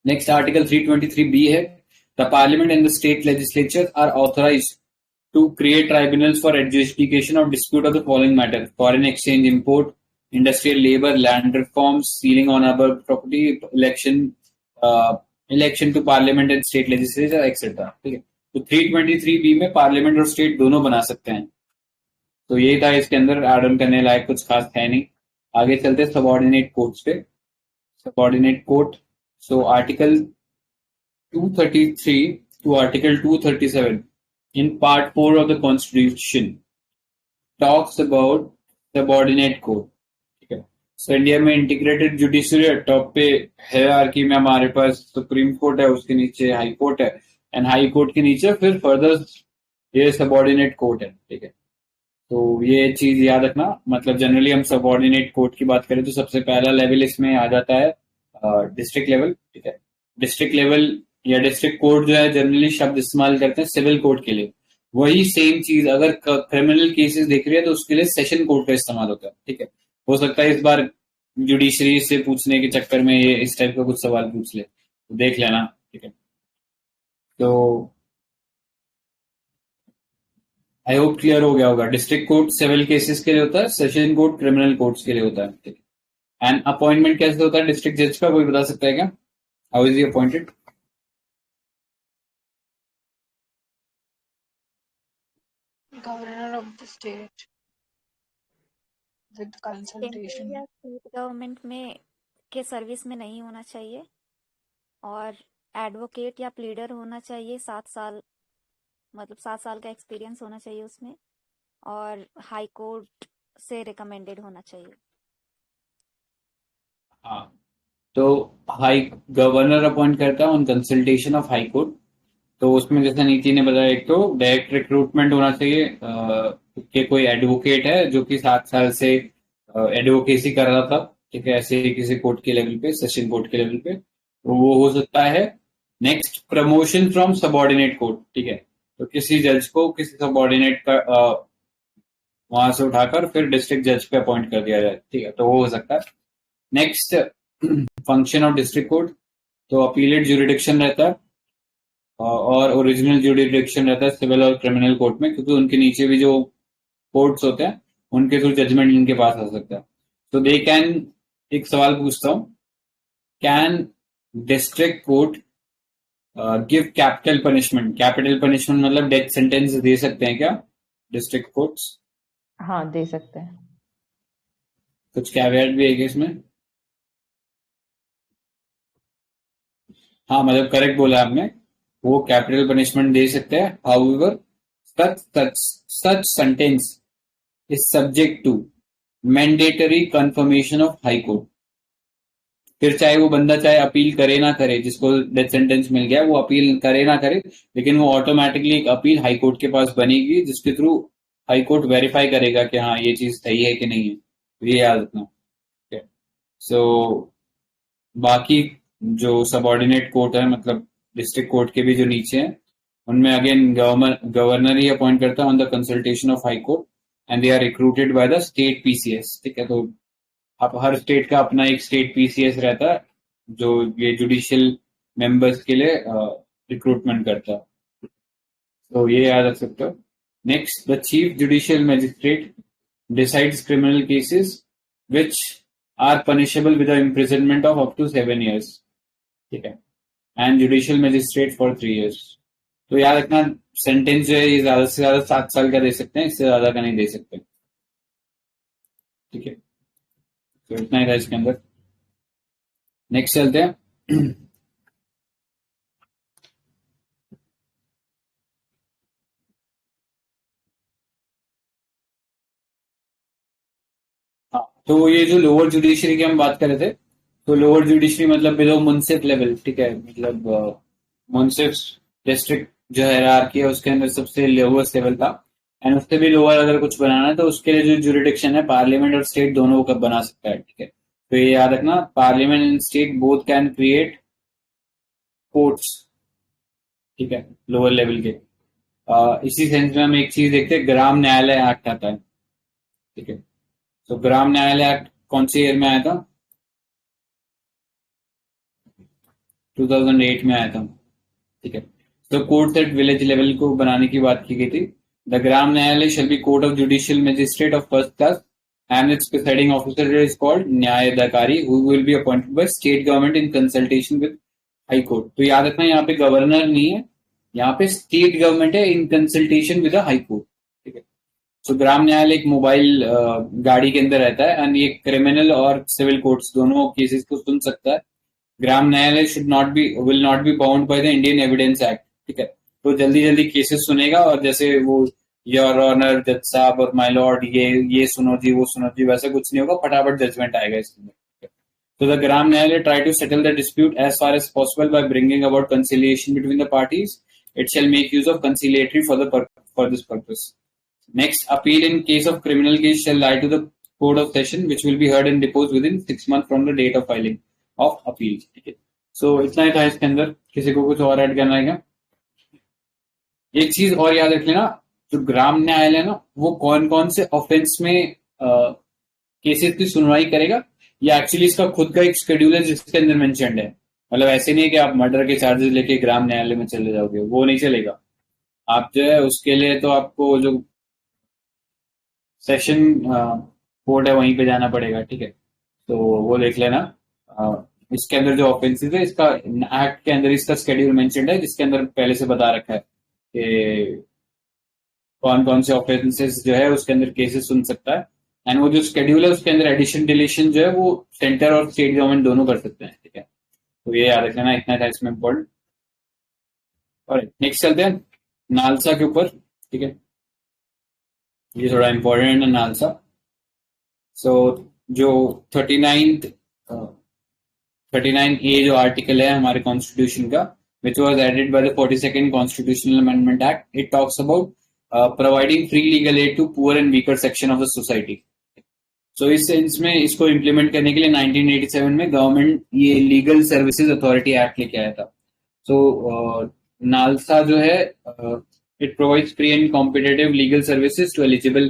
S1: नेक्स्ट आर्टिकल 323B है, the parliament and the state legislature are authorised to create tribunals for adjudication of dispute of the following matter: foreign exchange, import, industrial labour, land reforms, ceiling on urban property, election to parliament and state legislature etcetera. ठीक है, तो 323B में पार्लियामेंट और स्टेट दोनों बना सकते हैं। तो ये था इसके अंदर, एड ऑन करने लायक कुछ खास है नहीं। आगे चलते सबऑर्डिनेट कोर्ट्स पे। Subordinate court, so article 233 to article 237 in part 4 of the constitution talks about subordinate court. ठीक है, सो इंडिया में इंटीग्रेटेड जुडिशरी टॉप पे हायरार्की में हमारे पास सुप्रीम कोर्ट है, उसके नीचे हाई कोर्ट है, एंड हाई कोर्ट के नीचे फिर फर्दर ये सबऑर्डिनेट कोर्ट है। ठीक है, तो ये चीज याद रखना। मतलब जनरली हम सबऑर्डिनेट कोर्ट की बात करें तो सबसे पहला लेवल इसमें आ जाता है डिस्ट्रिक्ट लेवल। ठीक है, डिस्ट्रिक्ट लेवल या डिस्ट्रिक्ट कोर्ट जो है जनरली शब्द इस्तेमाल करते हैं सिविल कोर्ट के लिए। वही सेम चीज अगर क्रिमिनल केसेस देख रही है तो उसके लिए सेशन कोर्ट का इस्तेमाल होता है। ठीक है, हो सकता है इस बार जुडिशरी से पूछने के चक्कर में ये इस टाइप का कुछ सवाल पूछ ले, तो देख लेना। ठीक है, तो आई होप क्लियर हो गया होगा। डिस्ट्रिक्ट कोर्ट सिविल केसेस के लिए होता है, सेशन कोर्ट क्रिमिनल कोर्ट्स के लिए होता है। ठीक है, एंड अपॉइंटमेंट कैसे होता है डिस्ट्रिक्ट जज का, कोई बता सकता है क्या? How is he appointed?
S6: Governor of the state with
S2: central
S6: consultation।
S2: या स्टेट गवर्नमेंट में के सर्विस में नहीं होना चाहिए, और एडवोकेट या प्लीडर होना चाहिए 7 साल, मतलब 7 साल का एक्सपीरियंस होना चाहिए उसमें, और हाई कोर्ट से रिकमेंडेड होना चाहिए।
S1: हाँ, तो हाई गवर्नर अपॉइंट करता है on consultation of high court. तो उसमें जैसा नीति ने बताया, एक तो डायरेक्ट रिक्रूटमेंट होना चाहिए कि कोई एडवोकेट है जो कि 7 साल से एडवोकेसी कर रहा था। ठीक है, ऐसे किसी कोर्ट के लेवल पे, सेशन कोर्ट के लेवल पे, तो वो हो सकता है। Next, promotion from subordinate court. ठीक है, तो किसी जज को किसी सबऑर्डिनेट का वहां से उठाकर फिर डिस्ट्रिक्ट जज पे अपॉइंट कर दिया जाए। ठीक है, तो वो हो सकता है। Next, function of district court, तो अपीलेट जुरिडिक्शन रहता है और ओरिजिनल जुरिडिक्शन रहता है सिविल और क्रिमिनल कोर्ट में, क्योंकि उनके नीचे भी जो कोर्ट्स होते हैं उनके थ्रू जजमेंट इनके पास आ सकता है। तो दे कैन, एक सवाल पूछता हूं, can district court give capital punishment? Capital punishment मतलब डेथ सेंटेंस दे सकते हैं क्या डिस्ट्रिक्ट कोर्ट्स?
S3: हाँ, दे सकते हैं।
S1: कुछ कैविएट भी है क्या इसमें? हाँ, मतलब करेक्ट बोला आपने, वो कैपिटल पनिशमेंट दे सकते हैं। However such sentence is subject to mandatory confirmation of high court. फिर चाहे वो बंदा चाहे अपील करे ना करे, जिसको डेथ सेंटेंस मिल गया वो अपील करे ना करे, लेकिन वो ऑटोमेटिकली एक अपील हाई कोर्ट के पास बनेगी जिसके थ्रू हाई कोर्ट वेरीफाई करेगा कि हाँ ये चीज सही है कि नहीं है. ये याद रखना. सो बाकी जो सबऑर्डिनेट कोर्ट है, मतलब डिस्ट्रिक्ट कोर्ट के भी जो नीचे हैं, उनमें अगेन गवर्नर ही अपॉइंट करता है on the consultation of high court and they are recruited by the state PCS. ठीक है, तो अब हर स्टेट का अपना एक स्टेट पीसीएस रहता है जो ये जुडिशियल मेंबर्स के लिए रिक्रूटमेंट करता है. तो ये याद रख सकते हो. Next, the chief judicial magistrate decides criminal cases which are punishable with imprisonment of up to 7 years. ठीक है, and judicial magistrate for 3 years. तो याद रखना सेंटेंस जो है ये ज्यादा से ज्यादा 7 साल का दे सकते हैं, इससे ज्यादा का नहीं दे सकते. ठीक है, तो इतना ही था इसके अंदर. नेक्स्ट चलते हैं. हाँ, तो ये जो लोअर जुडिशरी की हम बात कर रहे थे, तो लोअर जुडिशरी मतलब बिलो मुंसिफ लेवल. ठीक है, मतलब मुंसिफ डिस्ट्रिक्ट जो हायरार्की है उसके अंदर सबसे लोवेस्ट लेवल था. एंड उससे भी लोअर अगर कुछ बनाना है तो उसके लिए जो जुरिडिक्शन है पार्लियामेंट और स्टेट दोनों को बना सकता है. ठीक है, तो ये याद रखना, parliament and state both can create courts. ठीक है, लोअर लेवल के. इसी सेंस में हम एक चीज देखते हैं, ग्राम न्यायालय एक्ट आता है. ठीक है, तो ग्राम न्यायालय एक्ट कौन से ईयर में आया था? 2008 में आया था. ठीक है, तो कोर्ट एट विलेज लेवल को बनाने की बात की गई थी. द ग्राम न्यायालय shall be court of judicial magistrate of first class and its presiding officer is called न्यायाधिकारी who will be appointed by state government in consultation with high court. तो याद रखना यहाँ पे गवर्नर नहीं है, यहाँ पे स्टेट गवर्नमेंट है in consultation with high court. ठीक है, तो ग्राम न्यायालय एक मोबाइल गाड़ी के अंदर रहता है एंड ये क्रिमिनल और सिविल कोर्ट्स दोनों केसेस को सुन सकता है. ग्राम न्यायालय will not be bound by the Indian evidence act. ठीक है, तो जल्दी जल्दी केसेस सुनेगा और जैसे वो योर ऑनर जज साहब और माय लॉर्ड ये सुनो जी वो सुनो जी, वैसा कुछ नहीं होगा, फटाफट जजमेंट आएगा इसके अंदर. तो the Gram Nyayalaya try to settle the dispute as far as possible by bringing about conciliation between the parties. It shall make use of conciliatory for this purpose. Next, appeal in case of criminal case shall lie to the Court of Session, which will be heard and deposed within 6 months from the date of filing of appeal. ठीक है, सो इतना ही था इसके अंदर. किसी को कुछ और ऐड करना है क्या? एक चीज और याद रख लेना, जो ग्राम न्यायालय ना वो कौन कौन से ऑफेंस में केसेस की सुनवाई करेगा, या एक्चुअली इसका खुद का एक शेड्यूल है जिसके अंदर मेंशन्ड है. मतलब ऐसे नहीं है कि आप मर्डर के चार्जेस लेके ग्राम न्यायालय में चले जाओगे, वो नहीं चलेगा. आप जो है उसके लिए तो आपको जो सेशन कोर्ट है वहीं पे जाना पड़ेगा. ठीक है, तो वो देख लेना. इसके अंदर जो ऑफेंसेस है, इसका एक्ट के अंदर इसका शेड्यूल मेंशन्ड है जिसके अंदर पहले से बता रखा है कि कौन कौन से ऑफेंसेस जो है उसके अंदर केसेस सुन सकता है. एंड वो जो शेड्यूल है उसके अंदर एडिशन डिलीशन जो है वो सेंटर और स्टेट गवर्नमेंट दोनों कर सकते हैं. ठीक है, तो ये याद रखना, इतना था इसमें इम्पोर्टेंट. और नेक्स्ट चलते हैं नालसा के ऊपर. ठीक है, ये थोड़ा इम्पोर्टेंट है नालसा. सो जो 39A जो आर्टिकल है हमारे कॉन्स्टिट्यूशन का, which was added by the 42nd Constitutional Amendment Act, it talks about providing free legal aid to poor and weaker section of the society. So इस सेंस में इसको इम्प्लीमेंट करने के लिए 1987 में गवर्नमेंट ये लीगल सर्विसेज अथॉरिटी एक्ट लेके आया था. सो नालसा जो है it provides free and competitive legal services to eligible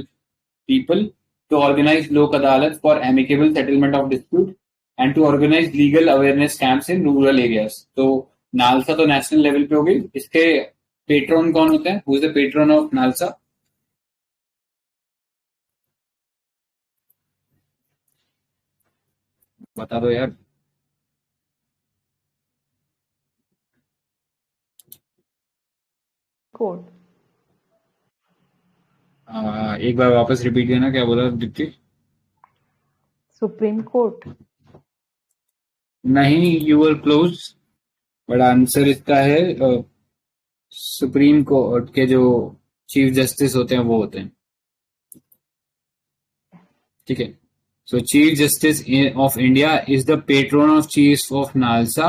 S1: people, to organize lok adalat for amicable settlement of dispute and to organize legal awareness camps in rural areas. तो नालसा तो नेशनल लेवल पे हो गई. इसके पेट्रोन कौन होते हैं? Who is the Patreon of NALSA? बता दो यार.
S3: कोर्ट.
S1: एक बार वापस रिपीट करना, क्या बोला दीप्ति?
S3: Supreme court.
S1: नहीं, you were close, but answer इसका है सुप्रीम कोर्ट के जो चीफ जस्टिस होते हैं वो होते हैं, ठीक है। सो chief justice of India is the Patreon of chief of NALSA,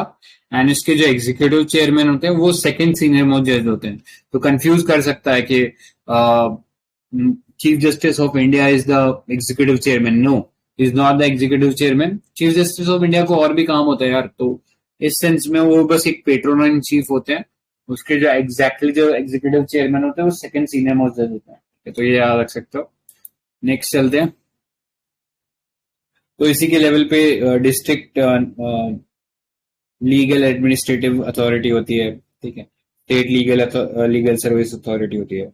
S1: and इसके जो एग्जीक्यूटिव चेयरमैन होते हैं वो सेकंड सीनियर मोस्ट जज होते हैं। तो कंफ्यूज कर सकता है कि chief justice of India is the executive chairman. No, is not the executive chairman. Chief justice of India को और भी काम होता है यार, तो इस सेंस में वो बस एक पेट्रोन इन चीफ होते हैं। उसके जो एग्जीक्यूटिव चेयरमैन होते हैं वो सेकंड सीनियर मोस्ट जज होते हैं। तो ये याद रख सकते हो। नेक्स्ट चलते हैं। तो इसी के लेवल पे डिस्ट्रिक्ट लीगल एडमिनिस्ट्रेटिव अथॉरिटी होती है, ठीक है। स्टेट लीगल सर्विस अथॉरिटी होती है।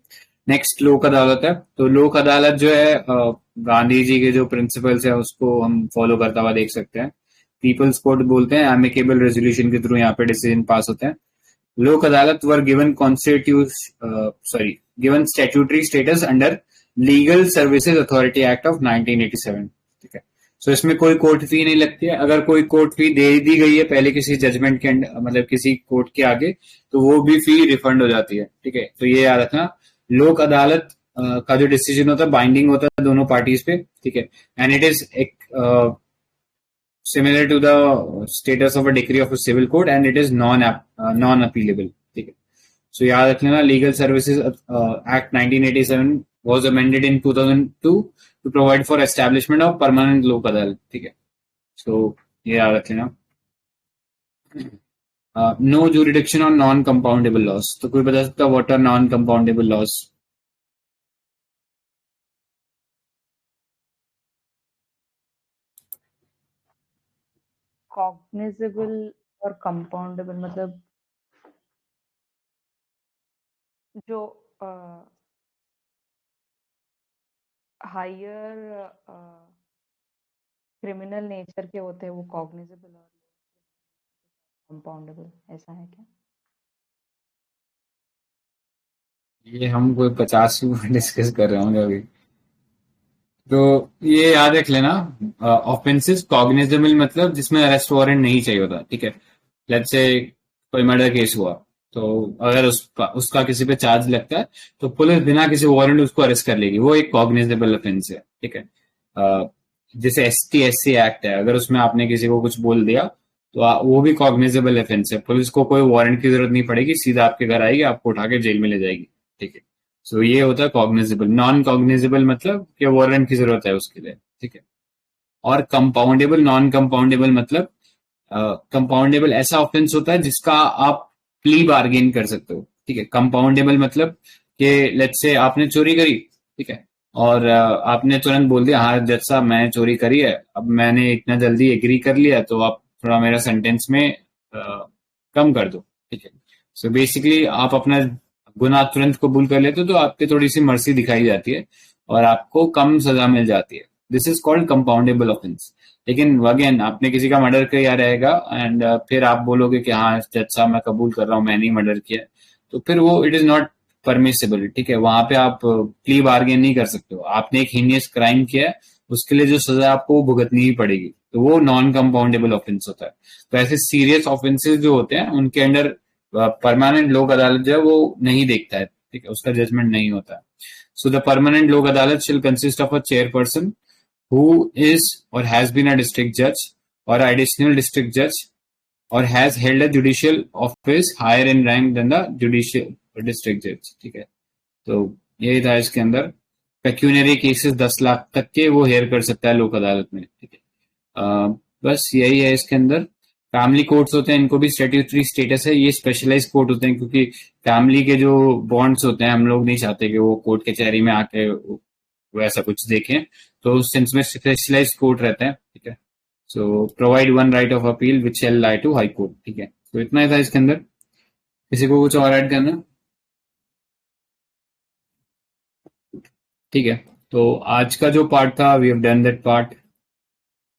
S1: नेक्स्ट लोक अदालत है। तो लोक अदालत जो है गांधी जी के जो प्रिंसिपल्स है उसको हम फॉलो करता हुआ देख सकते हैं। पीपल्स कोर्ट बोलते हैं, एमिकेबल रेजोल्यूशन के थ्रू यहाँ पे डिसीजन पास होते हैं। लोक अदालत were given given statutory status under legal services authority act of 1987, ठीक है। सो इसमें कोई कोर्ट फी नहीं लगती है। अगर कोई कोर्ट फी दे दी गई है पहले किसी जजमेंट के मतलब किसी कोर्ट के आगे, तो वो भी फी रिफंड हो जाती है, ठीक है। तो ये याद रखना, लोक अदालत का जो डिसीजन होता है बाइंडिंग होता है दोनों पार्टीज पे, ठीक है। And it is similar to the status of a decree of a civil court, and it is non appealable, ठीक है। So याद रख लेना, legal services act 1987 was amended in 2002 to provide for establishment of permanent लोक अदालत, ठीक है। So ये याद रख लेना। No jurisdiction on non compoundable laws। तो कोई बता सकता what are non compoundable laws?
S3: Cognizable और कंपाउंडेबल मतलब जो हायर क्रिमिनल नेचर के होते हैं वो कॉग्निजेबल और कंपाउंडेबल, ऐसा है क्या?
S1: ये हम कोई 50 डिस्कस कर रहे होंगे अभी। तो ये याद रख लेना, ऑफेंसेस कॉग्निजेबल मतलब जिसमें अरेस्ट वारंट नहीं चाहिए होता, ठीक है। लेट्स से कोई मर्डर केस हुआ, तो अगर उसका किसी पे चार्ज लगता है तो पुलिस बिना किसी वारंट उसको अरेस्ट कर लेगी, वो एक कॉग्निजेबल ऑफेंस है, ठीक है। जैसे ST/SC एक्ट है, अगर उसमें आपने किसी को कुछ बोल दिया तो वो भी कॉग्निजेबल ऑफेंस है। पुलिस को कोई वारंट की जरूरत नहीं पड़ेगी, सीधा आपके घर आएगी, आपको उठा के जेल में ले जाएगी, ठीक है। सो ये होता है कॉग्निजेबल। नॉन कॉग्निजेबल मतलब कि वारंट की जरूरत है उसके लिए, ठीक है। और कंपाउंडेबल, नॉन कंपाउंडेबल मतलब कंपाउंडेबल ऐसा ऑफेंस होता है जिसका आप प्ली बार्गेन कर सकते हो, ठीक है। कंपाउंडेबल मतलब कि लेट्स से आपने चोरी करी, ठीक है, और आपने तुरंत बोल दिया हाँ जज साहब मैंने चोरी करी है, अब मैंने इतना जल्दी एग्री कर लिया तो आप थोड़ा मेरा सेंटेंस में कम कर दो, ठीक है। सो बेसिकली आप अपना गुनाह तुरंत कबूल कर लेते हो तो आपकी थोड़ी सी मर्सी दिखाई जाती है और आपको कम सजा मिल जाती है। This is called compoundable offence. लेकिन अगेन आपने किसी का मर्डर किया रहेगा एंड फिर आप बोलोगे कि हाँ जज साहब मैं कबूल कर रहा हूँ मैंने ही मर्डर किया, तो फिर वो इट इज नॉट परमिसिबल, ठीक है। वहां पे आप प्ली बार्गेन नहीं कर सकते हो। आपने एक हीनियस क्राइम किया है, उसके लिए जो सजा आपको भुगतनी ही पड़ेगी, तो वो नॉन कंपाउंडेबल ऑफेंस होता है। तो ऐसे सीरियस ऑफेंसेस जो होते हैं उनके अंडर परमानेंट लोक अदालत जो है वो नहीं देखता है, ठीक है, उसका जजमेंट नहीं होता है। सो द परमानेंट लोक अदालत शिल consist of a chairperson who is or has been a district judge or additional district judge or has held a judicial office higher in rank than the judicial district judge, ठीक है। तो यही था इसके अंदर। पेक्यूनरी केसेस 10 लाख तक के वो हेयर कर सकता है लोक अदालत में, ठीक है। बस यही है इसके अंदर। फैमिली कोर्ट्स होते हैं, इनको भी स्टैट्यूटरी स्टेटस है। ये स्पेशलाइज कोर्ट होते हैं क्योंकि फैमिली के जो बॉन्ड्स होते हैं हम लोग नहीं चाहते कि वो कोर्ट कचहरी में आके वैसा कुछ देखें, तो उस सेंस में स्पेशलाइज्ड कोर्ट रहते हैं, ठीक है। So provide one right of appeal which shall lie to high court, ठीक है। तो इतना ही था इसके अंदर। किसी को कुछ और ऐड करना? ठीक है, तो आज का जो पार्ट था we have done that part.